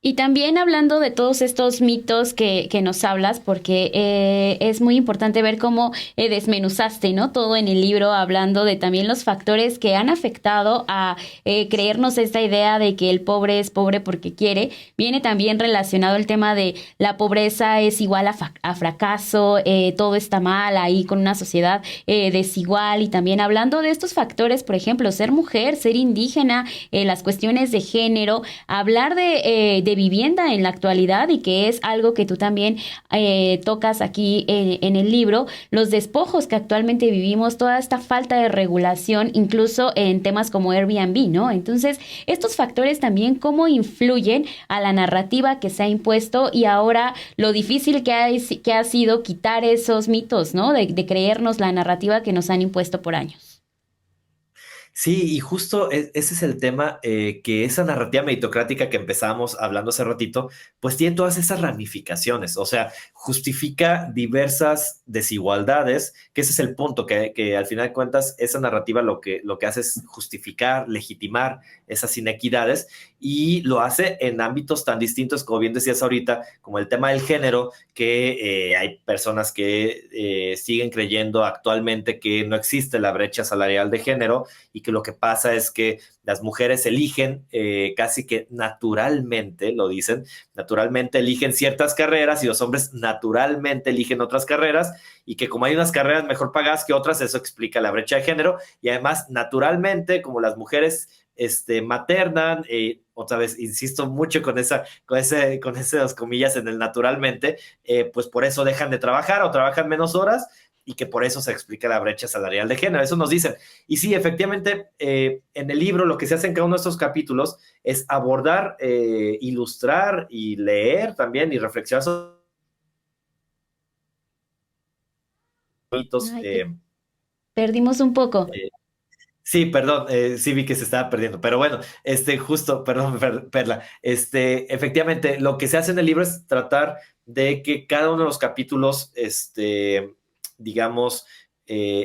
Y también hablando de todos estos mitos que nos hablas, porque es muy importante ver cómo desmenuzaste, ¿no? Todo en el libro, hablando de también los factores que han afectado a creernos esta idea de que el pobre es pobre porque quiere. Viene también relacionado el tema de la pobreza es igual a fracaso, todo está mal ahí con una sociedad desigual. Y también hablando de estos factores, por ejemplo, ser mujer, ser indígena, las cuestiones de género, hablar de vivienda en la actualidad, y que es algo que tú también tocas aquí en el libro, los despojos que actualmente vivimos, toda esta falta de regulación, incluso en temas como Airbnb, ¿no? Entonces, estos factores también cómo influyen a la narrativa que se ha impuesto, y ahora lo difícil que ha sido quitar esos mitos, ¿no? De creernos la narrativa que nos han impuesto por años. Sí, y justo ese es el tema, que esa narrativa meritocrática que empezamos hablando hace ratito, pues tiene todas esas ramificaciones, o sea, justifica diversas desigualdades, que ese es el punto, que al final de cuentas esa narrativa lo que hace es justificar, legitimar esas inequidades, y lo hace en ámbitos tan distintos, como bien decías ahorita, como el tema del género, que hay personas que siguen creyendo actualmente que no existe la brecha salarial de género, y que lo que pasa es que las mujeres eligen casi que naturalmente, lo dicen, naturalmente eligen ciertas carreras y los hombres naturalmente eligen otras carreras, y que como hay unas carreras mejor pagadas que otras, eso explica la brecha de género. Y además, naturalmente, como las mujeres maternan, otra vez, insisto mucho con esas comillas en el naturalmente, pues por eso dejan de trabajar o trabajan menos horas, y que por eso se explica la brecha salarial de género. Eso nos dicen. Y sí, efectivamente, en el libro lo que se hace en cada uno de estos capítulos es abordar, ilustrar y leer también y reflexionar sobre mitos. Perdimos un poco. Sí, perdón, sí vi que se estaba perdiendo, pero bueno, justo, perdón, Perla, efectivamente, lo que se hace en el libro es tratar de que cada uno de los capítulos, digamos,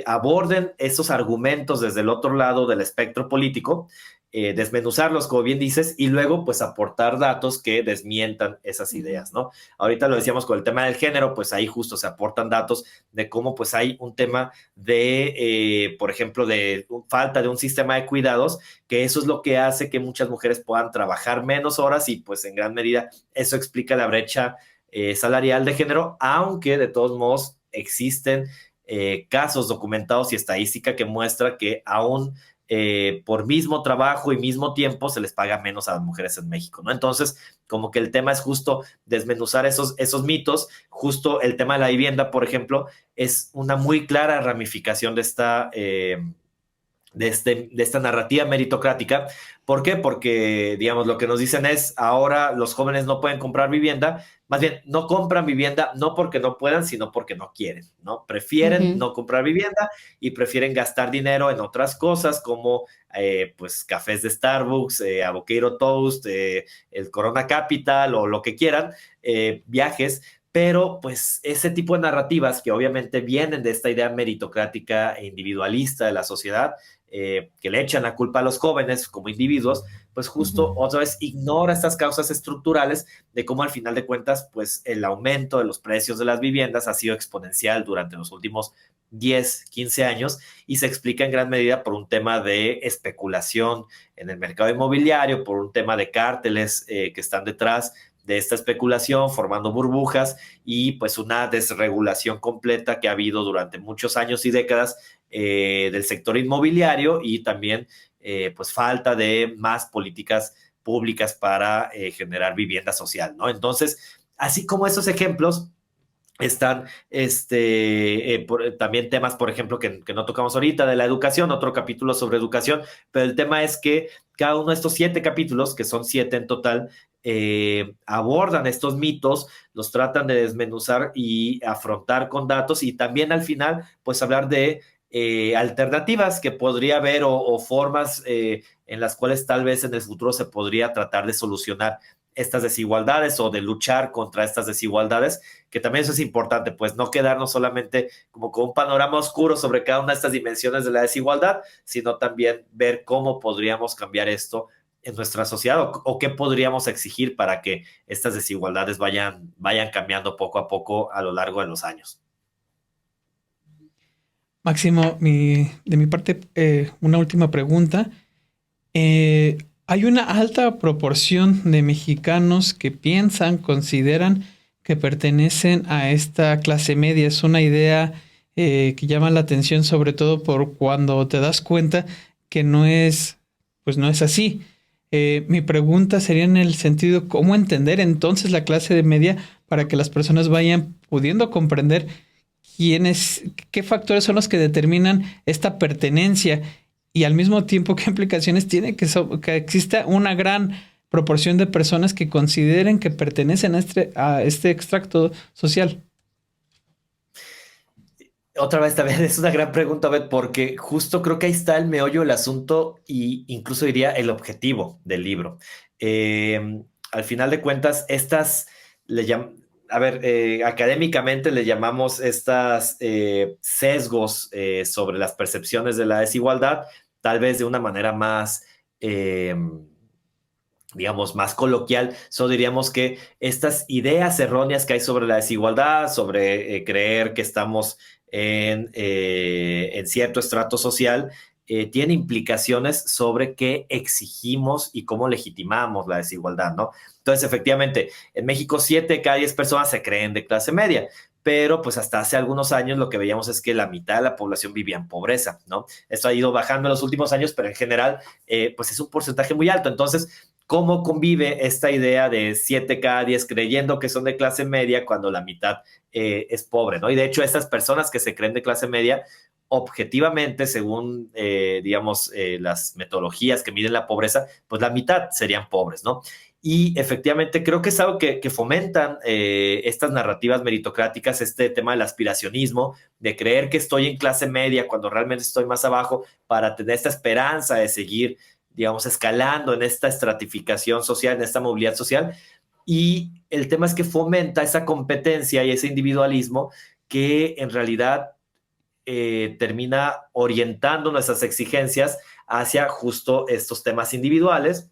aborden esos argumentos desde el otro lado del espectro político, desmenuzarlos, como bien dices, y luego pues aportar datos que desmientan esas ideas, ¿no? Ahorita lo decíamos con el tema del género, pues ahí justo se aportan datos de cómo pues hay un tema de, por ejemplo, de falta de un sistema de cuidados, que eso es lo que hace que muchas mujeres puedan trabajar menos horas, y pues en gran medida eso explica la brecha salarial de género, aunque de todos modos existen casos documentados y estadística que muestra que aún por mismo trabajo y mismo tiempo se les paga menos a las mujeres en México, ¿no? Entonces, como que el tema es justo desmenuzar esos mitos. Justo el tema de la vivienda, por ejemplo, es una muy clara ramificación de esta narrativa meritocrática. ¿Por qué? Porque, digamos, lo que nos dicen es, ahora los jóvenes no pueden comprar vivienda, más bien, no compran vivienda no porque no puedan, sino porque no quieren, ¿no? Prefieren no comprar vivienda y prefieren gastar dinero en otras cosas como, pues, cafés de Starbucks, Avocado Toast, el Corona Capital o lo que quieran, viajes. Pero, pues, ese tipo de narrativas que obviamente vienen de esta idea meritocrática e individualista de la sociedad, que le echan la culpa a los jóvenes como individuos, pues justo otra vez ignora estas causas estructurales de cómo al final de cuentas, pues el aumento de los precios de las viviendas ha sido exponencial durante los últimos 10, 15 años, y se explica en gran medida por un tema de especulación en el mercado inmobiliario, por un tema de cárteles que están detrás de esta especulación, formando burbujas, y pues una desregulación completa que ha habido durante muchos años y décadas del sector inmobiliario, y también pues falta de más políticas públicas para generar vivienda social, ¿no? Entonces, así como esos ejemplos, están también temas, por ejemplo, que no tocamos ahorita, de la educación, otro capítulo sobre educación, pero el tema es que cada uno de estos 7 capítulos, que son 7 en total, abordan estos mitos, los tratan de desmenuzar y afrontar con datos, y también al final, pues hablar de alternativas que podría haber, o formas en las cuales tal vez en el futuro se podría tratar de solucionar estas desigualdades o de luchar contra estas desigualdades, que también eso es importante, pues no quedarnos solamente como con un panorama oscuro sobre cada una de estas dimensiones de la desigualdad, sino también ver cómo podríamos cambiar esto en nuestra sociedad o qué podríamos exigir para que estas desigualdades vayan cambiando poco a poco a lo largo de los años. Máximo, de mi parte, una última pregunta. Hay una alta proporción de mexicanos que consideran que pertenecen a esta clase media. Es una idea que llama la atención, sobre todo por cuando te das cuenta que no es así. Mi pregunta sería en el sentido, ¿cómo entender entonces la clase de media para que las personas vayan pudiendo comprender qué factores son los que determinan esta pertenencia y al mismo tiempo qué implicaciones tiene que exista una gran proporción de personas que consideren que pertenecen a este extracto social? Otra vez también es una gran pregunta, Bet, porque justo creo que ahí está el meollo del asunto y incluso diría el objetivo del libro. Al final de cuentas, académicamente le llamamos estas sesgos sobre las percepciones de la desigualdad, tal vez de una manera más, digamos, más coloquial. Solo diríamos que estas ideas erróneas que hay sobre la desigualdad, sobre creer que estamos en cierto estrato social, tiene implicaciones sobre qué exigimos y cómo legitimamos la desigualdad, ¿no? Entonces, efectivamente, en México 7 de cada 10 personas se creen de clase media, pero pues hasta hace algunos años lo que veíamos es que la mitad de la población vivía en pobreza, ¿no? Esto ha ido bajando en los últimos años, pero en general, pues es un porcentaje muy alto. Entonces, ¿cómo convive esta idea de 7 cada 10 creyendo que son de clase media cuando la mitad es pobre, ¿no? Y de hecho, estas personas que se creen de clase media, objetivamente, según, digamos, las metodologías que miden la pobreza, pues la mitad serían pobres, ¿no? Y efectivamente creo que es algo que fomentan estas narrativas meritocráticas, este tema del aspiracionismo, de creer que estoy en clase media cuando realmente estoy más abajo, para tener esta esperanza de seguir, digamos, escalando en esta estratificación social, en esta movilidad social. Y el tema es que fomenta esa competencia y ese individualismo que en realidad termina orientando nuestras exigencias hacia justo estos temas individuales,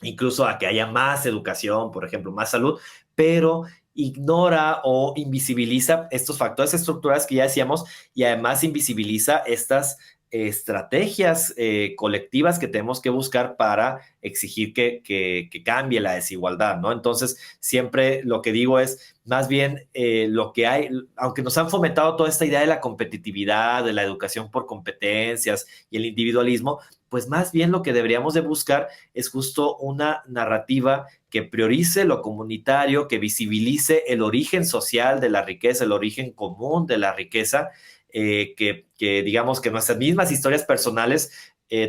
incluso a que haya más educación, por ejemplo, más salud, pero ignora o invisibiliza estos factores estructurales que ya decíamos, y además invisibiliza estas estrategias colectivas que tenemos que buscar para exigir que cambie la desigualdad, ¿no? Entonces, siempre lo que digo es, más bien, lo que hay, aunque nos han fomentado toda esta idea de la competitividad, de la educación por competencias y el individualismo, pues más bien lo que deberíamos de buscar es justo una narrativa que priorice lo comunitario, que visibilice el origen social de la riqueza, el origen común de la riqueza, que digamos que nuestras mismas historias personales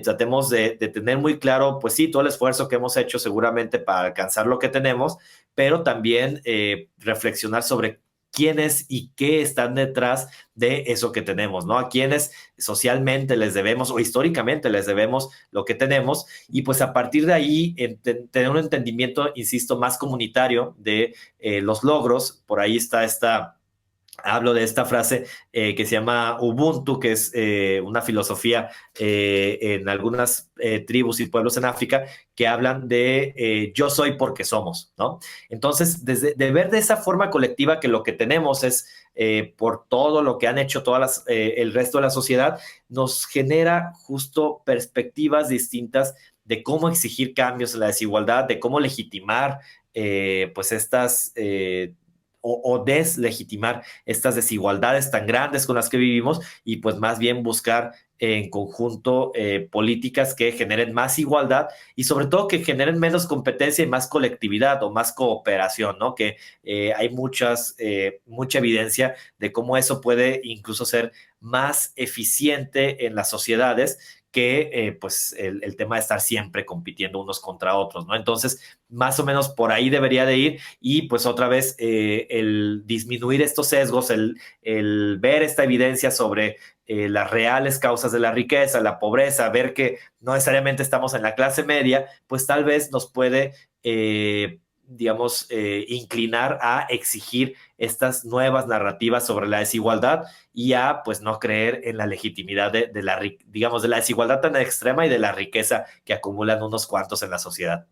tratemos de tener muy claro, pues sí, todo el esfuerzo que hemos hecho seguramente para alcanzar lo que tenemos, pero también reflexionar sobre quiénes y qué están detrás de eso que tenemos, ¿no? A quiénes socialmente les debemos o históricamente les debemos lo que tenemos, y pues a partir de ahí tener un entendimiento, insisto, más comunitario de los logros. Por ahí está hablo de esta frase que se llama Ubuntu, que es una filosofía en algunas tribus y pueblos en África que hablan de yo soy porque somos, ¿no? Entonces, de ver de esa forma colectiva que lo que tenemos es por todo lo que han hecho el resto de la sociedad, nos genera justo perspectivas distintas de cómo exigir cambios en la desigualdad, de cómo legitimar pues estas o deslegitimar estas desigualdades tan grandes con las que vivimos, y pues más bien buscar en conjunto políticas que generen más igualdad y sobre todo que generen menos competencia y más colectividad o más cooperación, ¿no? Que hay mucha evidencia de cómo eso puede incluso ser más eficiente en las sociedades que pues el tema de estar siempre compitiendo unos contra otros, ¿no? Entonces, más o menos por ahí debería de ir, y pues otra vez el disminuir estos sesgos, el ver esta evidencia sobre las reales causas de la riqueza, la pobreza, ver que no necesariamente estamos en la clase media, pues tal vez nos puede digamos, inclinar a exigir estas nuevas narrativas sobre la desigualdad y a, pues, no creer en la legitimidad de la desigualdad tan extrema y de la riqueza que acumulan unos cuantos en la sociedad.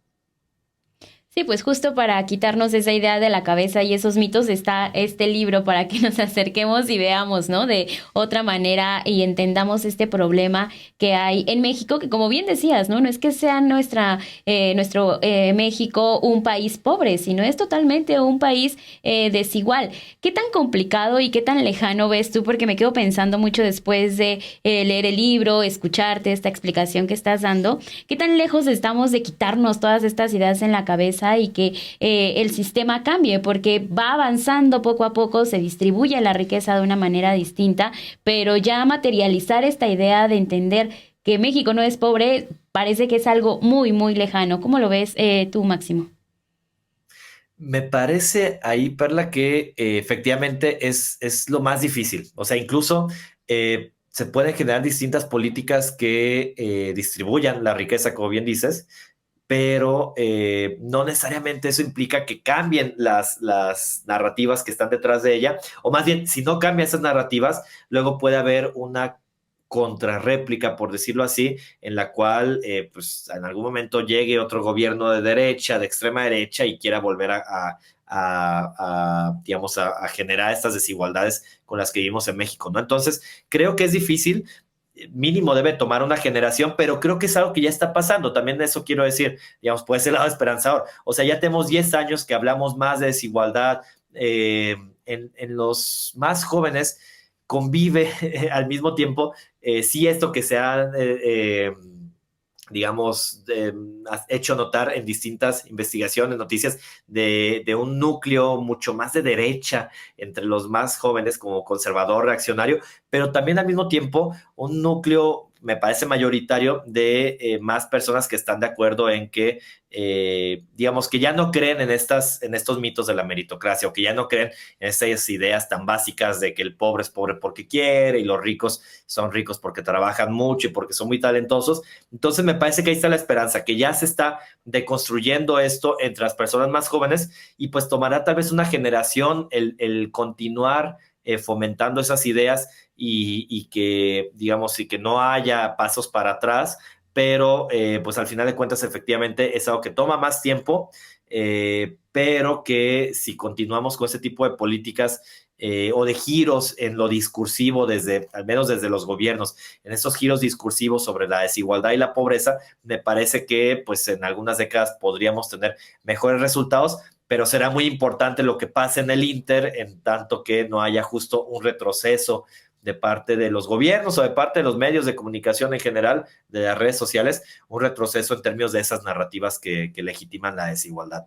Sí, pues justo para quitarnos esa idea de la cabeza y esos mitos está este libro para que nos acerquemos y veamos, ¿no? De otra manera y entendamos este problema que hay en México, que como bien decías, ¿no? No es que sea nuestro México un país pobre, sino es totalmente un país desigual. ¿Qué tan complicado y qué tan lejano ves tú? Porque me quedo pensando mucho después de leer el libro, escucharte esta explicación que estás dando. ¿Qué tan lejos estamos de quitarnos todas estas ideas en la cabeza y que el sistema cambie? Porque va avanzando poco a poco, se distribuye la riqueza de una manera distinta, pero ya materializar esta idea de entender que México no es pobre parece que es algo muy, muy lejano. ¿Cómo lo ves tú, Máximo? Me parece ahí, Perla, que efectivamente es lo más difícil. O sea, incluso se pueden generar distintas políticas que distribuyan la riqueza, como bien dices, pero no necesariamente eso implica que cambien las narrativas que están detrás de ella, o más bien, si no cambian esas narrativas, luego puede haber una contrarréplica, por decirlo así, en la cual pues en algún momento llegue otro gobierno de derecha, de extrema derecha, y quiera volver a generar estas desigualdades con las que vivimos en México, ¿no? Entonces, creo que es difícil. Mínimo debe tomar una generación, pero creo que es algo que ya está pasando. También eso quiero decir, digamos, puede ser el lado esperanzador. O sea, ya tenemos 10 años que hablamos más de desigualdad. En los más jóvenes convive al mismo tiempo, sí, esto que se ha, hecho notar en distintas investigaciones, noticias de un núcleo mucho más de derecha entre los más jóvenes, como conservador, reaccionario, pero también al mismo tiempo un núcleo, me parece, mayoritario de más personas que están de acuerdo en que, digamos, que ya no creen en estos mitos de la meritocracia, o que ya no creen en esas ideas tan básicas de que el pobre es pobre porque quiere y los ricos son ricos porque trabajan mucho y porque son muy talentosos. Entonces me parece que ahí está la esperanza, que ya se está deconstruyendo esto entre las personas más jóvenes, y pues tomará tal vez una generación el continuar fomentando esas ideas y que, digamos, y que no haya pasos para atrás, pero pues al final de cuentas efectivamente es algo que toma más tiempo, pero que si continuamos con ese tipo de políticas o de giros en lo discursivo, al menos desde los gobiernos, en esos giros discursivos sobre la desigualdad y la pobreza, me parece que pues en algunas décadas podríamos tener mejores resultados, pero será muy importante lo que pase en el Inter, en tanto que no haya justo un retroceso de parte de los gobiernos o de parte de los medios de comunicación en general, de las redes sociales, un retroceso en términos de esas narrativas que legitiman la desigualdad.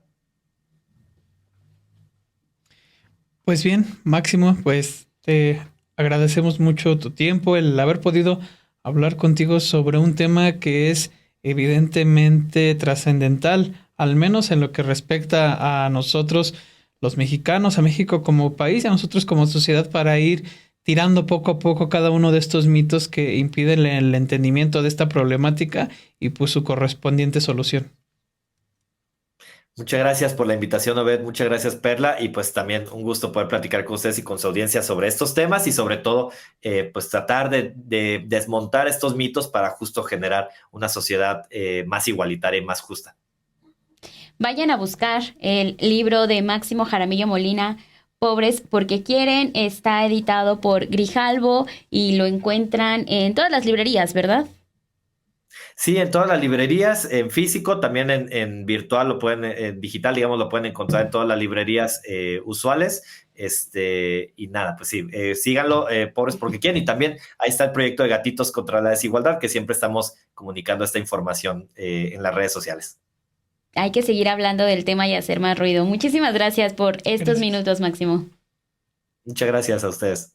Pues bien, Máximo, pues te agradecemos mucho tu tiempo, el haber podido hablar contigo sobre un tema que es evidentemente trascendental, al menos en lo que respecta a nosotros los mexicanos, a México como país, a nosotros como sociedad, para ir tirando poco a poco cada uno de estos mitos que impiden el entendimiento de esta problemática y pues su correspondiente solución. Muchas gracias por la invitación, Obed. Muchas gracias, Perla. Y pues también un gusto poder platicar con ustedes y con su audiencia sobre estos temas y sobre todo pues tratar de desmontar estos mitos para justo generar una sociedad más igualitaria y más justa. Vayan a buscar el libro de Máximo Jaramillo Molina, Pobres porque quieren. Está editado por Grijalbo y lo encuentran en todas las librerías, ¿verdad? Sí, en todas las librerías, en físico, también en virtual, en digital, digamos, lo pueden encontrar en todas las librerías usuales. Y nada, pues sí, síganlo, Pobres porque quieren. Y también ahí está el proyecto de Gatitos contra la Desigualdad, que siempre estamos comunicando esta información en las redes sociales. Hay que seguir hablando del tema y hacer más ruido. Muchísimas gracias por estos minutos, Máximo. Muchas gracias a ustedes.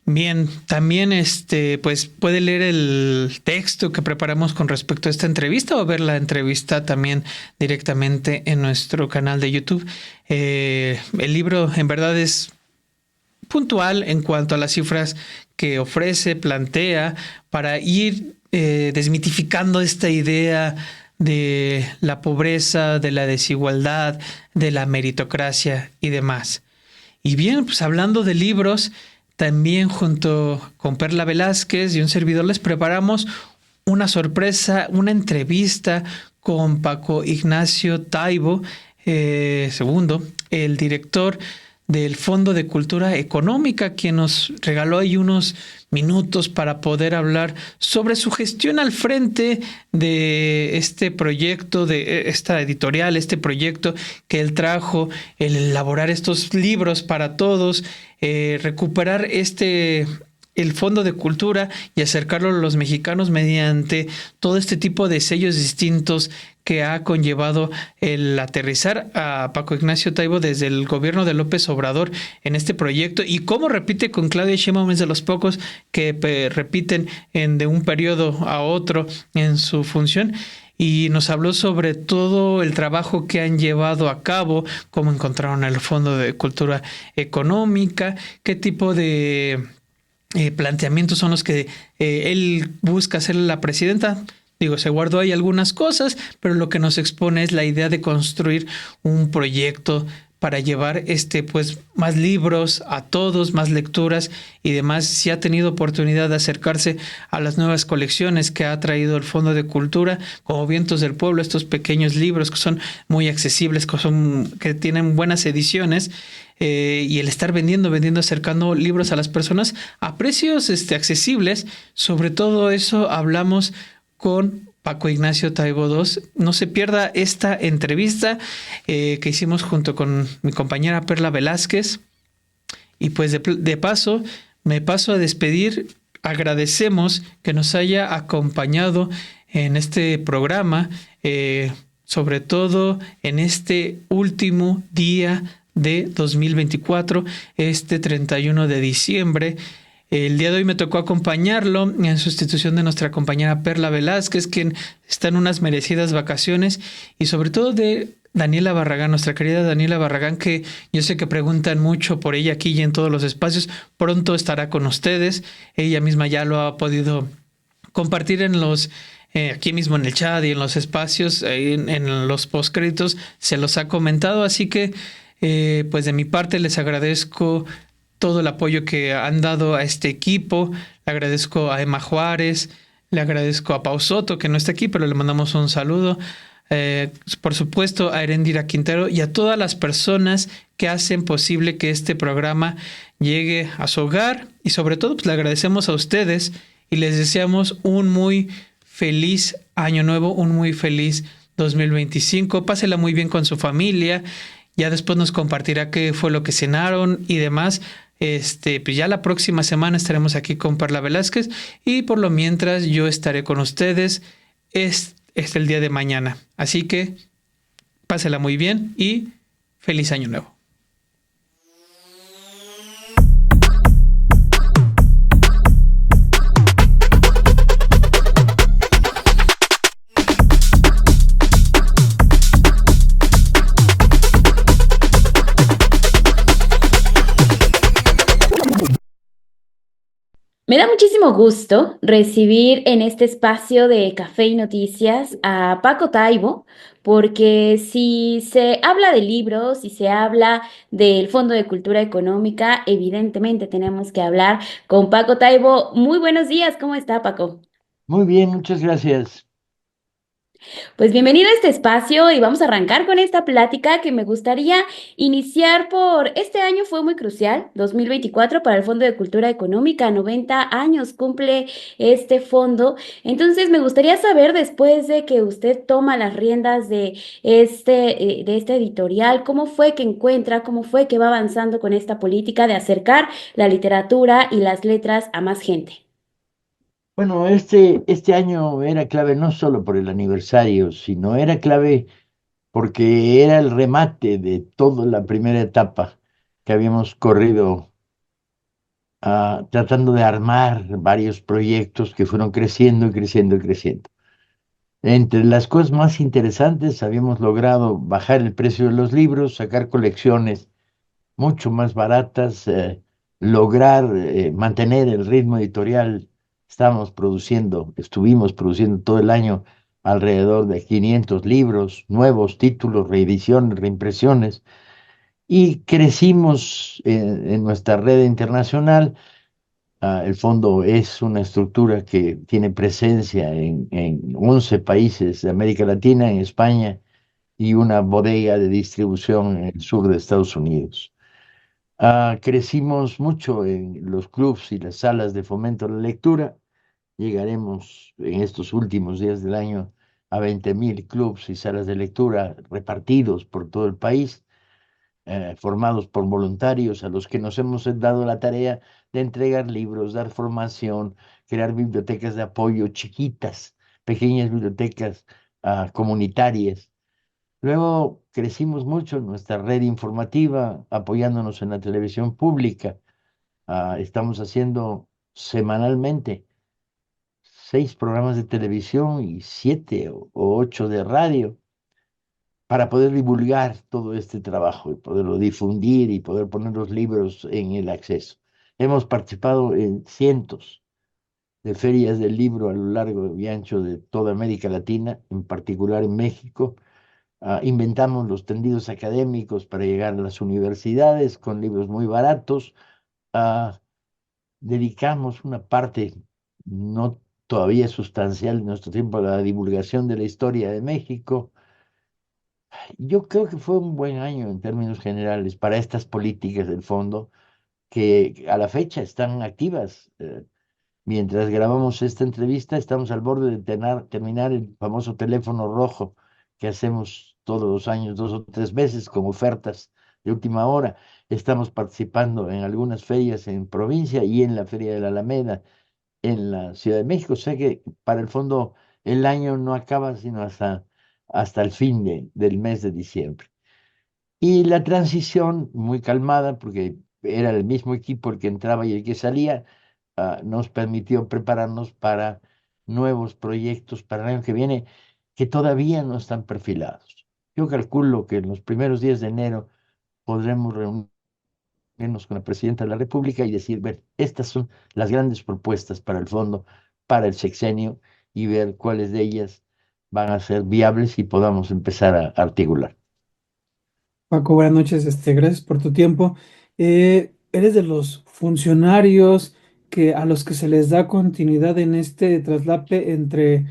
Bien, también pues puede leer el texto que preparamos con respecto a esta entrevista o ver la entrevista también directamente en nuestro canal de YouTube. El libro en verdad es puntual en cuanto a las cifras que ofrece, plantea, para ir desmitificando esta idea de la pobreza, de la desigualdad, de la meritocracia y demás. Y bien, pues hablando de libros, también junto con Perla Velázquez y un servidor les preparamos una sorpresa, una entrevista con Paco Ignacio Taibo, segundo, el director del Fondo de Cultura Económica, quien nos regaló ahí unos minutos para poder hablar sobre su gestión al frente de este proyecto, de esta editorial, este proyecto que él trajo, el elaborar estos libros para todos, recuperar el Fondo de Cultura y acercarlo a los mexicanos mediante todo este tipo de sellos distintos que ha conllevado el aterrizar a Paco Ignacio Taibo desde el gobierno de López Obrador en este proyecto, y cómo repite con Claudia Sheinbaum, es de los pocos que repiten de un periodo a otro en su función. Y nos habló sobre todo el trabajo que han llevado a cabo, cómo encontraron el Fondo de Cultura Económica, qué tipo de planteamientos son los que él busca hacerle a la presidenta. Digo, se guardó ahí algunas cosas, pero lo que nos expone es la idea de construir un proyecto para llevar pues más libros a todos, más lecturas y demás. Si ha tenido oportunidad de acercarse a las nuevas colecciones que ha traído el Fondo de Cultura, como Vientos del Pueblo, estos pequeños libros que son muy accesibles, que tienen buenas ediciones, y el estar vendiendo, acercando libros a las personas a precios accesibles. Sobre todo eso hablamos con Paco Ignacio Taibo II. No se pierda esta entrevista que hicimos junto con mi compañera Perla Velázquez. Y pues de paso, me paso a despedir. Agradecemos que nos haya acompañado en este programa, sobre todo en este último día de 2024, este 31 de diciembre. El día de hoy me tocó acompañarlo en sustitución de nuestra compañera Perla Velázquez, quien está en unas merecidas vacaciones, y sobre todo de Daniela Barragán, nuestra querida Daniela Barragán, que yo sé que preguntan mucho por ella aquí y en todos los espacios. Pronto estará con ustedes. Ella misma ya lo ha podido compartir en aquí mismo en el chat y en los espacios, en los postcréditos se los ha comentado. Así que pues de mi parte les agradezco todo el apoyo que han dado a este equipo. Le agradezco a Emma Juárez, le agradezco a Pau Soto, que no está aquí, pero le mandamos un saludo. Por supuesto a Erendira Quintero y a todas las personas que hacen posible que este programa llegue a su hogar, y sobre todo pues le agradecemos a ustedes y les deseamos un muy feliz año nuevo, un muy feliz 2025. Pásela muy bien con su familia. Ya después nos compartirá qué fue lo que cenaron y demás. Pues ya la próxima semana estaremos aquí con Perla Velázquez, y por lo mientras yo estaré con ustedes es el día de mañana. Así que pásela muy bien y feliz año nuevo. Me da muchísimo gusto recibir en este espacio de Café y Noticias a Paco Taibo, porque si se habla de libros, si se habla del Fondo de Cultura Económica, evidentemente tenemos que hablar con Paco Taibo. Muy buenos días, ¿cómo está, Paco? Muy bien, muchas gracias. Pues bienvenido a este espacio y vamos a arrancar con esta plática que me gustaría iniciar por este año. Fue muy crucial, 2024 para el Fondo de Cultura Económica, 90 años cumple este fondo. Entonces me gustaría saber, después de que usted toma las riendas de este editorial, ¿cómo fue que cómo fue que va avanzando con esta política de acercar la literatura y las letras a más gente? Bueno, este año era clave no solo por el aniversario, sino era clave porque era el remate de toda la primera etapa que habíamos corrido tratando de armar varios proyectos que fueron creciendo y creciendo y creciendo. Entre las cosas más interesantes, habíamos logrado bajar el precio de los libros, sacar colecciones mucho más baratas, lograr mantener el ritmo editorial. Estuvimos produciendo todo el año alrededor de 500 libros, nuevos títulos, reediciones, reimpresiones, y crecimos en nuestra red internacional. El fondo es una estructura que tiene presencia en 11 países de América Latina, en España, y una bodega de distribución en el sur de Estados Unidos. Crecimos mucho en los clubs y las salas de fomento a la lectura. Llegaremos en estos últimos días del año a 20.000 clubs y salas de lectura repartidos por todo el país, formados por voluntarios a los que nos hemos dado la tarea de entregar libros, dar formación, crear bibliotecas de apoyo chiquitas, pequeñas bibliotecas comunitarias. Luego crecimos mucho en nuestra red informativa, apoyándonos en la televisión pública. Estamos haciendo semanalmente 6 programas de televisión y 7 o 8 de radio para poder divulgar todo este trabajo y poderlo difundir y poder poner los libros en el acceso. Hemos participado en cientos de ferias del libro a lo largo y ancho de toda América Latina, en particular en México. Inventamos los tendidos académicos para llegar a las universidades con libros muy baratos. Dedicamos una parte no todavía sustancial de nuestro tiempo a la divulgación de la historia de México. Yo creo que fue un buen año en términos generales para estas políticas del fondo que a la fecha están activas. Mientras grabamos esta entrevista, estamos al borde de terminar el famoso teléfono rojo que hacemos todos los años 2 o 3 veces con ofertas de última hora. Estamos participando en algunas ferias en provincia y en la Feria de la Alameda en la Ciudad de México. O sea que para el fondo el año no acaba sino hasta el fin del mes de diciembre. Y la transición muy calmada, porque era el mismo equipo el que entraba y el que salía, nos permitió prepararnos para nuevos proyectos para el año que viene que todavía no están perfilados. Yo calculo que en los primeros días de enero podremos reunirnos con la Presidenta de la República y decir, ver, estas son las grandes propuestas para el fondo, para el sexenio, y ver cuáles de ellas van a ser viables y podamos empezar a articular. Paco, buenas noches, gracias por tu tiempo. Eres de los funcionarios a los que se les da continuidad en este traslape entre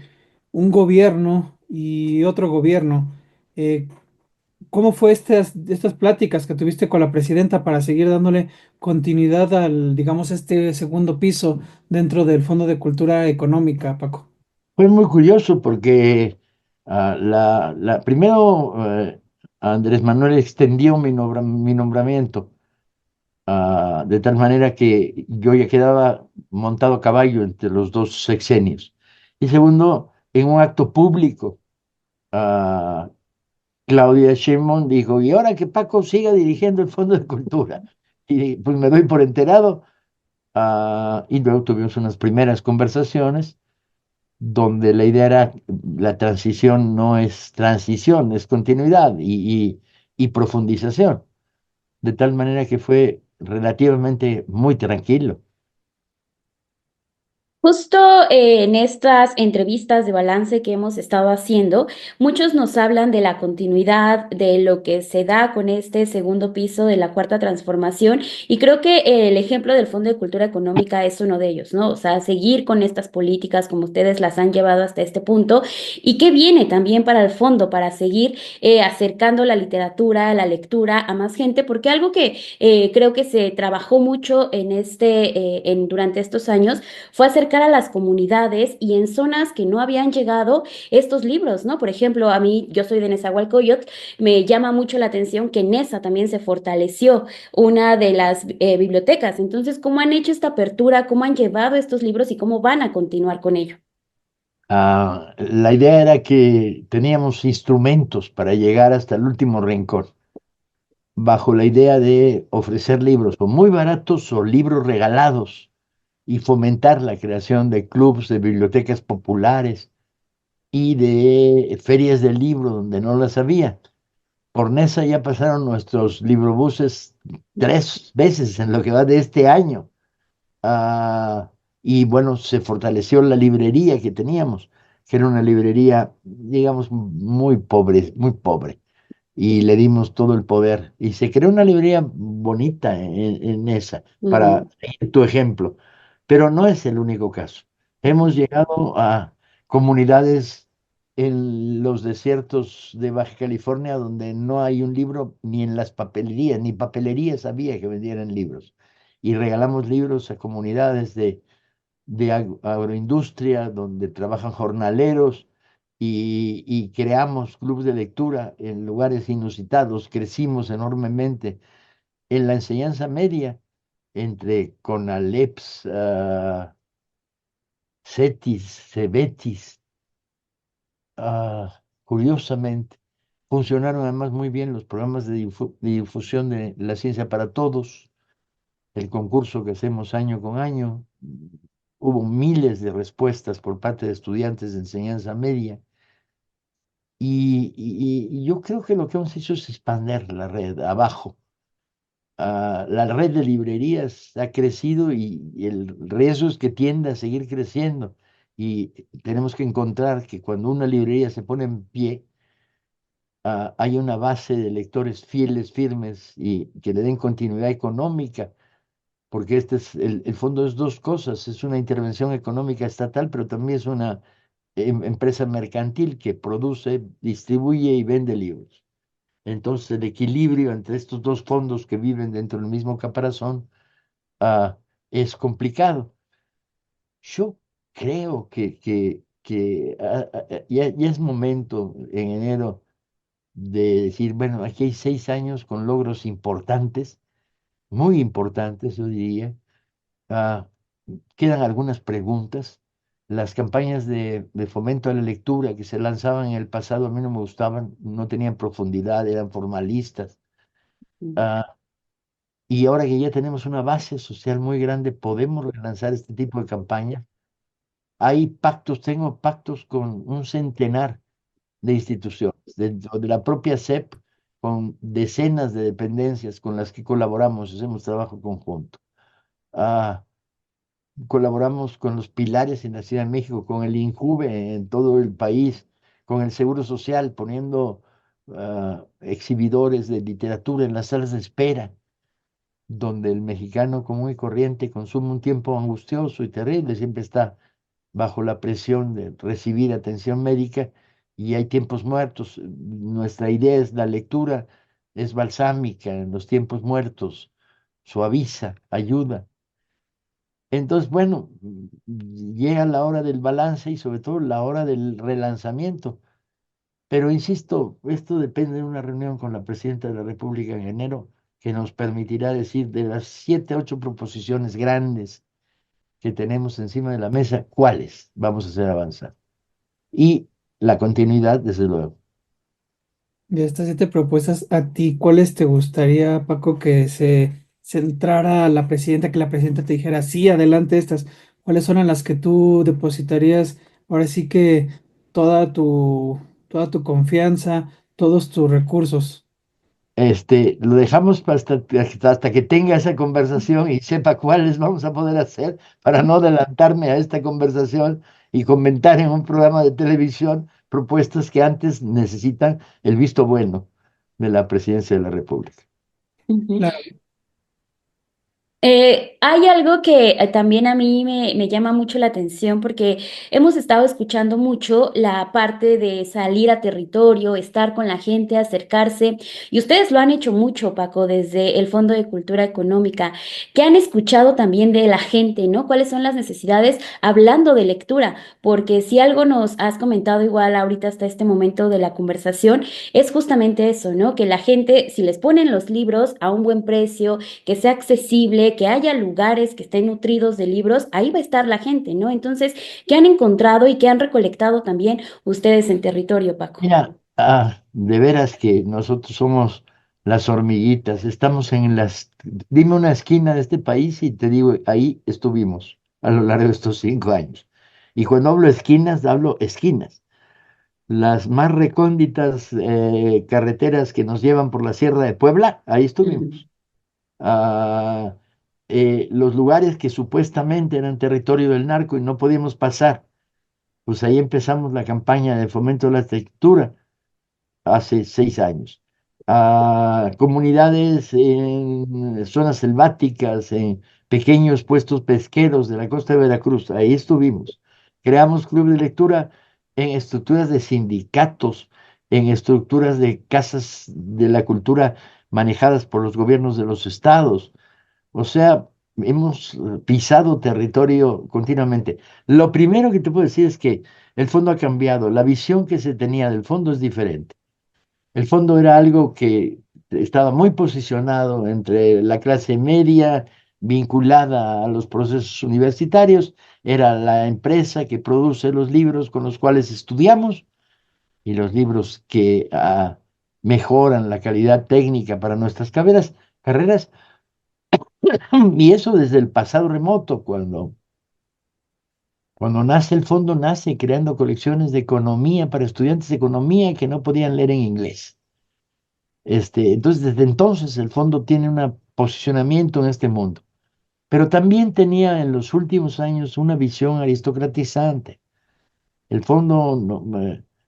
un gobierno y otro gobierno. ¿Cómo fue estas pláticas que tuviste con la presidenta para seguir dándole continuidad al, digamos, este segundo piso dentro del Fondo de Cultura Económica, Paco? Fue muy curioso porque primero Andrés Manuel extendió mi nombramiento de tal manera que yo ya quedaba montado a caballo entre los 2 sexenios. Y segundo, en un acto público, Claudia Sheinbaum dijo, y ahora que Paco siga dirigiendo el Fondo de Cultura. Y pues me doy por enterado, y luego tuvimos unas primeras conversaciones donde la idea era, la transición no es transición, es continuidad y profundización, de tal manera que fue relativamente muy tranquilo. Justo en estas entrevistas de balance que hemos estado haciendo, muchos nos hablan de la continuidad, de lo que se da con este segundo piso de la cuarta transformación, y creo que el ejemplo del Fondo de Cultura Económica es uno de ellos, ¿no? O sea, seguir con estas políticas como ustedes las han llevado hasta este punto, y qué viene también para el fondo, para seguir acercando la literatura, la lectura a más gente, porque algo que creo que se trabajó mucho durante estos años fue acercar a las comunidades y en zonas que no habían llegado estos libros, ¿no? Por ejemplo, a mí, yo soy de Nezahualcóyotl, me llama mucho la atención que en Neza también se fortaleció una de las bibliotecas. Entonces, ¿cómo han hecho esta apertura? ¿Cómo han llevado estos libros y cómo van a continuar con ello? La idea era que teníamos instrumentos para llegar hasta el último rincón. bajo la idea de ofrecer libros o muy baratos o libros regalados y fomentar la creación de clubes, de bibliotecas populares y de ferias del libro donde no las había. Por Nesa ya pasaron nuestros librobuses 3 veces en lo que va de este año. Ah, y bueno, se fortaleció la librería que teníamos, que era una librería, digamos, muy pobre, muy pobre. Y le dimos todo el poder. Y se creó una librería bonita en esa, para seguir tu ejemplo. Pero no es el único caso. Hemos llegado a comunidades en los desiertos de Baja California donde no hay un libro ni en las papelerías, ni papelerías había que vendieran libros. Y regalamos libros a comunidades de agroindustria donde trabajan jornaleros y creamos clubes de lectura en lugares inusitados. Crecimos enormemente en la enseñanza media entre CONALEPS, CETIS, CEBETIS. Curiosamente, funcionaron además muy bien los programas de difusión de la ciencia para todos, el concurso que hacemos año con año. Hubo miles de respuestas por parte de estudiantes de enseñanza media. Y yo creo que lo que hemos hecho es expandir la red abajo. La red de librerías ha crecido y el riesgo es que tienda a seguir creciendo. Y tenemos que encontrar que cuando una librería se pone en pie, hay una base de lectores fieles, firmes y que le den continuidad económica, porque este es el fondo es dos cosas: es una intervención económica estatal, pero también es una empresa mercantil que produce, distribuye y vende libros. Entonces, el equilibrio entre estos dos fondos que viven dentro del mismo caparazón es complicado. Yo creo que ya es momento en enero de decir, bueno, aquí hay 6 años con logros importantes, muy importantes, yo diría. Quedan algunas preguntas. Las campañas de fomento a la lectura que se lanzaban en el pasado a mí no me gustaban, no tenían profundidad, eran formalistas. Y ahora que ya tenemos una base social muy grande, podemos relanzar este tipo de campañas. Hay pactos, tengo pactos con un centenar de instituciones, dentro de la propia SEP, con decenas de dependencias con las que colaboramos, hacemos trabajo conjunto. Colaboramos con los pilares en la Ciudad de México, con el INJUVE en todo el país, con el Seguro Social, poniendo exhibidores de literatura en las salas de espera, donde el mexicano común y corriente consume un tiempo angustioso y terrible, siempre está bajo la presión de recibir atención médica y hay tiempos muertos. Nuestra idea es la lectura, es balsámica en los tiempos muertos, suaviza, ayuda. Entonces, bueno, llega la hora del balance y sobre todo la hora del relanzamiento. Pero insisto, esto depende de una reunión con la Presidenta de la República en enero que nos permitirá decir de las 7, 8 proposiciones grandes que tenemos encima de la mesa, cuáles vamos a hacer avanzar. Y la continuidad, desde luego. De estas 7 propuestas, ¿a ti cuáles te gustaría, Paco, que se centrara la presidenta, que la presidenta te dijera, sí, adelante estas? ¿Cuáles son en las que tú depositarías ahora sí que toda tu confianza, todos tus recursos? Lo dejamos hasta que tenga esa conversación y sepa cuáles vamos a poder hacer para no adelantarme a esta conversación y comentar en un programa de televisión propuestas que antes necesitan el visto bueno de la Presidencia de la República. Claro. Hay algo que también a mí me llama mucho la atención porque hemos estado escuchando mucho la parte de salir a territorio, estar con la gente, acercarse, y ustedes lo han hecho mucho, Paco, desde el Fondo de Cultura Económica. ¿Qué han escuchado también de la gente, no? ¿Cuáles son las necesidades hablando de lectura? Porque si algo nos has comentado igual ahorita hasta este momento de la conversación, es justamente eso, ¿no? Que la gente, si les ponen los libros a un buen precio, que sea accesible, que haya lugares que estén nutridos de libros, ahí va a estar la gente, ¿no? Entonces, ¿qué han encontrado y qué han recolectado también ustedes en territorio, Paco? Mira, de veras que nosotros somos las hormiguitas, estamos en dime una esquina de este país y te digo, ahí estuvimos a lo largo de estos 5 años. Y cuando hablo esquinas, hablo esquinas. Las más recónditas carreteras que nos llevan por la Sierra de Puebla, ahí estuvimos. Ah, los lugares que supuestamente eran territorio del narco y no podíamos pasar, pues ahí empezamos la campaña de fomento de la arquitectura hace 6 años. Comunidades en zonas selváticas, en pequeños puestos pesqueros de la costa de Veracruz, ahí estuvimos. Creamos club de lectura en estructuras de sindicatos, en estructuras de casas de la cultura manejadas por los gobiernos de los estados. O sea, hemos pisado territorio continuamente. Lo primero que te puedo decir es que el fondo ha cambiado, la visión que se tenía del fondo es diferente. El fondo era algo que estaba muy posicionado entre la clase media, vinculada a los procesos universitarios, era la empresa que produce los libros con los cuales estudiamos y los libros que mejoran la calidad técnica para nuestras carreras, y eso desde el pasado remoto, cuando nace el fondo, nace creando colecciones de economía para estudiantes de economía que no podían leer en inglés. Entonces, desde entonces el fondo tiene un posicionamiento en este mundo, pero también tenía en los últimos años una visión aristocratizante. El fondo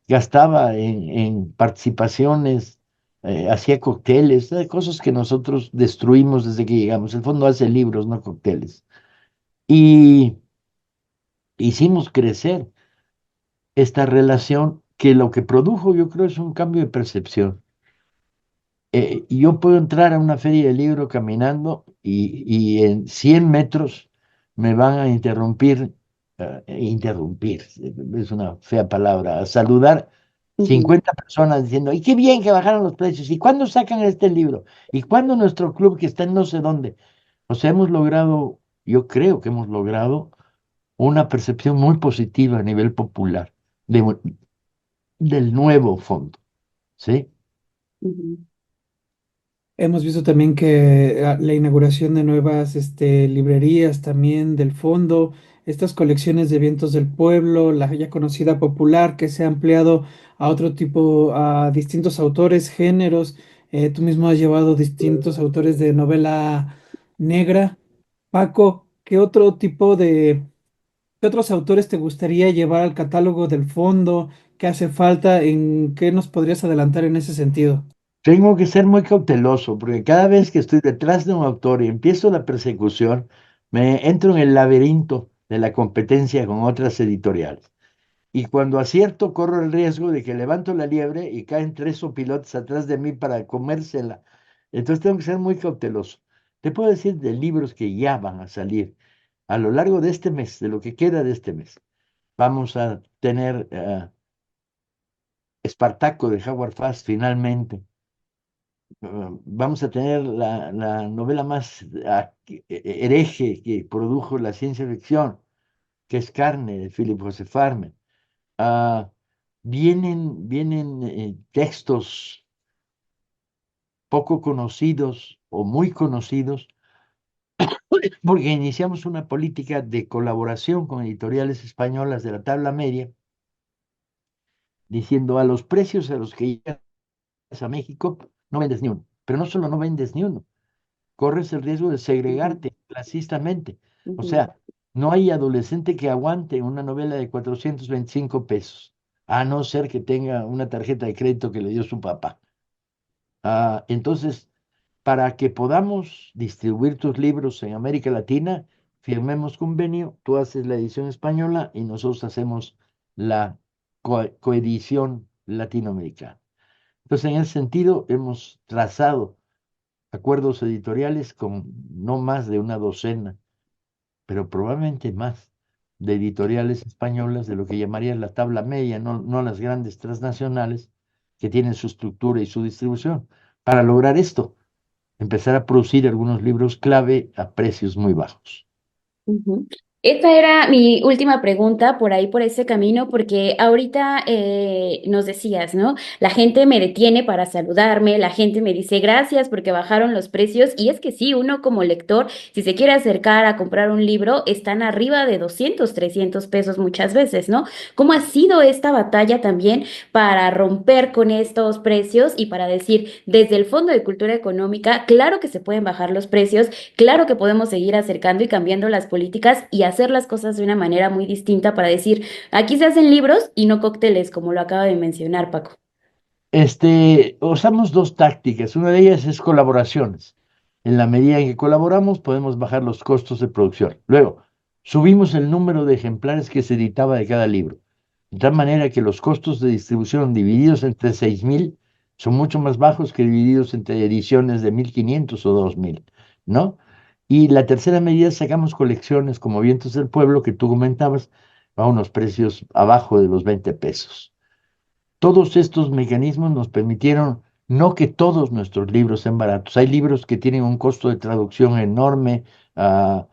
gastaba en participaciones, hacía cócteles, cosas que nosotros destruimos desde que llegamos. El fondo hace libros, no cócteles. Y hicimos crecer esta relación que lo que produjo, yo creo, es un cambio de percepción. Yo puedo entrar a una feria de libro caminando y en 100 metros me van a interrumpir, es una fea palabra, a saludar 50 personas diciendo, ¡y qué bien que bajaron los precios! ¿Y cuándo sacan este libro? ¿Y cuándo nuestro club que está en no sé dónde? O sea, yo creo que hemos logrado una percepción muy positiva a nivel popular del nuevo fondo, ¿sí? Hemos visto también que la inauguración de nuevas librerías también del fondo, estas colecciones de vientos del pueblo, la ya conocida popular que se ha ampliado a otro tipo, a distintos autores, géneros. Tú mismo has llevado distintos autores de novela negra. Paco, qué otros autores te gustaría llevar al catálogo del fondo? ¿Qué hace falta? ¿En qué nos podrías adelantar en ese sentido? Tengo que ser muy cauteloso porque cada vez que estoy detrás de un autor y empiezo la persecución, me entro en el laberinto de la competencia con otras editoriales. Y cuando acierto, corro el riesgo de que levanto la liebre y caen 3 opilotes atrás de mí para comérsela. Entonces tengo que ser muy cauteloso. Te puedo decir de libros que ya van a salir a lo largo de este mes, de lo que queda de este mes. Vamos a tener Espartaco de Howard Fast finalmente. Vamos a tener la novela más hereje que produjo la ciencia ficción, que es Carne, de Philip Joseph Farmer. Vienen textos poco conocidos o muy conocidos, porque iniciamos una política de colaboración con editoriales españolas de la tabla media, diciendo a los precios a los que llegas a México, no vendes ni uno. Pero no solo no vendes ni uno, corres el riesgo de segregarte clasistamente. O sea, no hay adolescente que aguante una novela de 425 pesos, a no ser que tenga una tarjeta de crédito que le dio su papá. Entonces, para que podamos distribuir tus libros en América Latina, firmemos convenio, tú haces la edición española y nosotros hacemos la coedición latinoamericana. Entonces, en ese sentido, hemos trazado acuerdos editoriales con no más de una docena, pero probablemente más, de editoriales españolas de lo que llamarían la tabla media, no las grandes transnacionales que tienen su estructura y su distribución, para lograr esto, empezar a producir algunos libros clave a precios muy bajos. Esta era mi última pregunta por ahí, por ese camino, porque ahorita nos decías, ¿no? La gente me detiene para saludarme, la gente me dice gracias porque bajaron los precios, y es que sí, uno como lector, si se quiere acercar a comprar un libro, están arriba de 200, 300 pesos muchas veces, ¿no? ¿Cómo ha sido esta batalla también para romper con estos precios y para decir, desde el Fondo de Cultura Económica, claro que se pueden bajar los precios, claro que podemos seguir acercando y cambiando las políticas y hacer las cosas de una manera muy distinta para decir, aquí se hacen libros y no cócteles, como lo acaba de mencionar Paco? Usamos dos tácticas. Una de ellas es colaboraciones. En la medida en que colaboramos, podemos bajar los costos de producción. Luego, subimos el número de ejemplares que se editaba de cada libro, de tal manera que los costos de distribución divididos entre 6,000 son mucho más bajos que divididos entre ediciones de 1,500 o 2,000, ¿no? Y la tercera medida, sacamos colecciones como Vientos del Pueblo, que tú comentabas, a unos precios abajo de los 20 pesos. Todos estos mecanismos nos permitieron no que todos nuestros libros sean baratos. Hay libros que tienen un costo de traducción enorme, ah,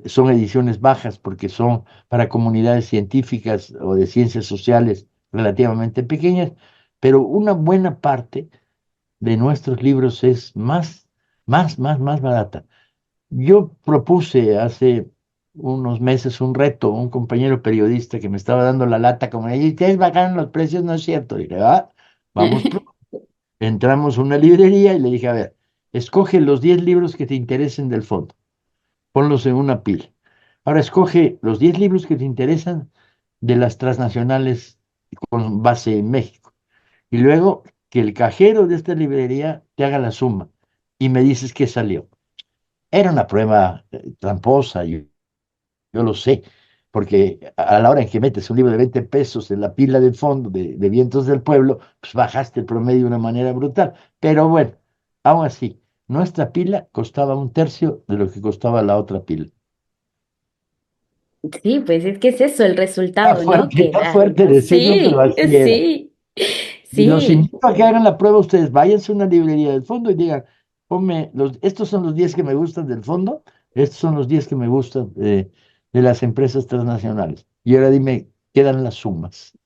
son ediciones bajas porque son para comunidades científicas o de ciencias sociales relativamente pequeñas, pero una buena parte de nuestros libros es más barata. Yo propuse hace unos meses un reto a un compañero periodista que me estaba dando la lata, como, "Y ustedes bajaron los precios, no es cierto". Y le dije, vamos, entramos a una librería y le dije, a ver, escoge los 10 libros que te interesen del fondo, ponlos en una pila. Ahora escoge los 10 libros que te interesan de las transnacionales con base en México. Y luego que el cajero de esta librería te haga la suma y me dices qué salió. Era una prueba tramposa, yo lo sé, porque a la hora en que metes un libro de 20 pesos en la pila del fondo de Vientos del Pueblo, pues bajaste el promedio de una manera brutal. Pero bueno, aún así, nuestra pila costaba 1/3 de lo que costaba la otra pila. Sí, pues es que es eso, el resultado, ¿no? Que Está da. fuerte decirlo, pero Sí, así era. sí, Y los sí. invito a que hagan la prueba ustedes. Váyanse a una librería del fondo y digan, estos son los 10 que me gustan del fondo, estos son los 10 que me gustan de las empresas transnacionales. Y ahora dime, quedan las sumas.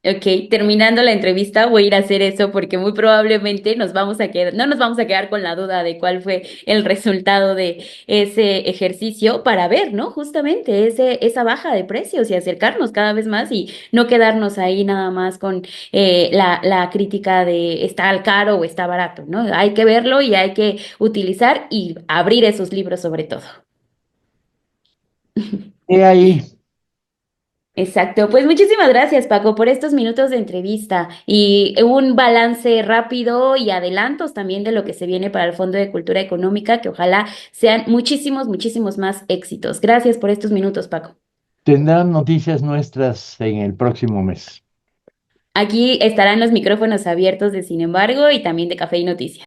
Ok, terminando la entrevista voy a ir a hacer eso porque muy probablemente no nos vamos a quedar con la duda de cuál fue el resultado de ese ejercicio para ver, ¿no? Justamente esa baja de precios y acercarnos cada vez más y no quedarnos ahí nada más con la crítica de está caro o está barato, ¿no? Hay que verlo y hay que utilizar y abrir esos libros sobre todo. He ahí. Exacto, pues muchísimas gracias Paco por estos minutos de entrevista y un balance rápido y adelantos también de lo que se viene para el Fondo de Cultura Económica, que ojalá sean muchísimos, muchísimos más éxitos. Gracias por estos minutos, Paco. Tendrán noticias nuestras en el próximo mes. Aquí estarán los micrófonos abiertos de Sin embargo y también de Café y Noticias.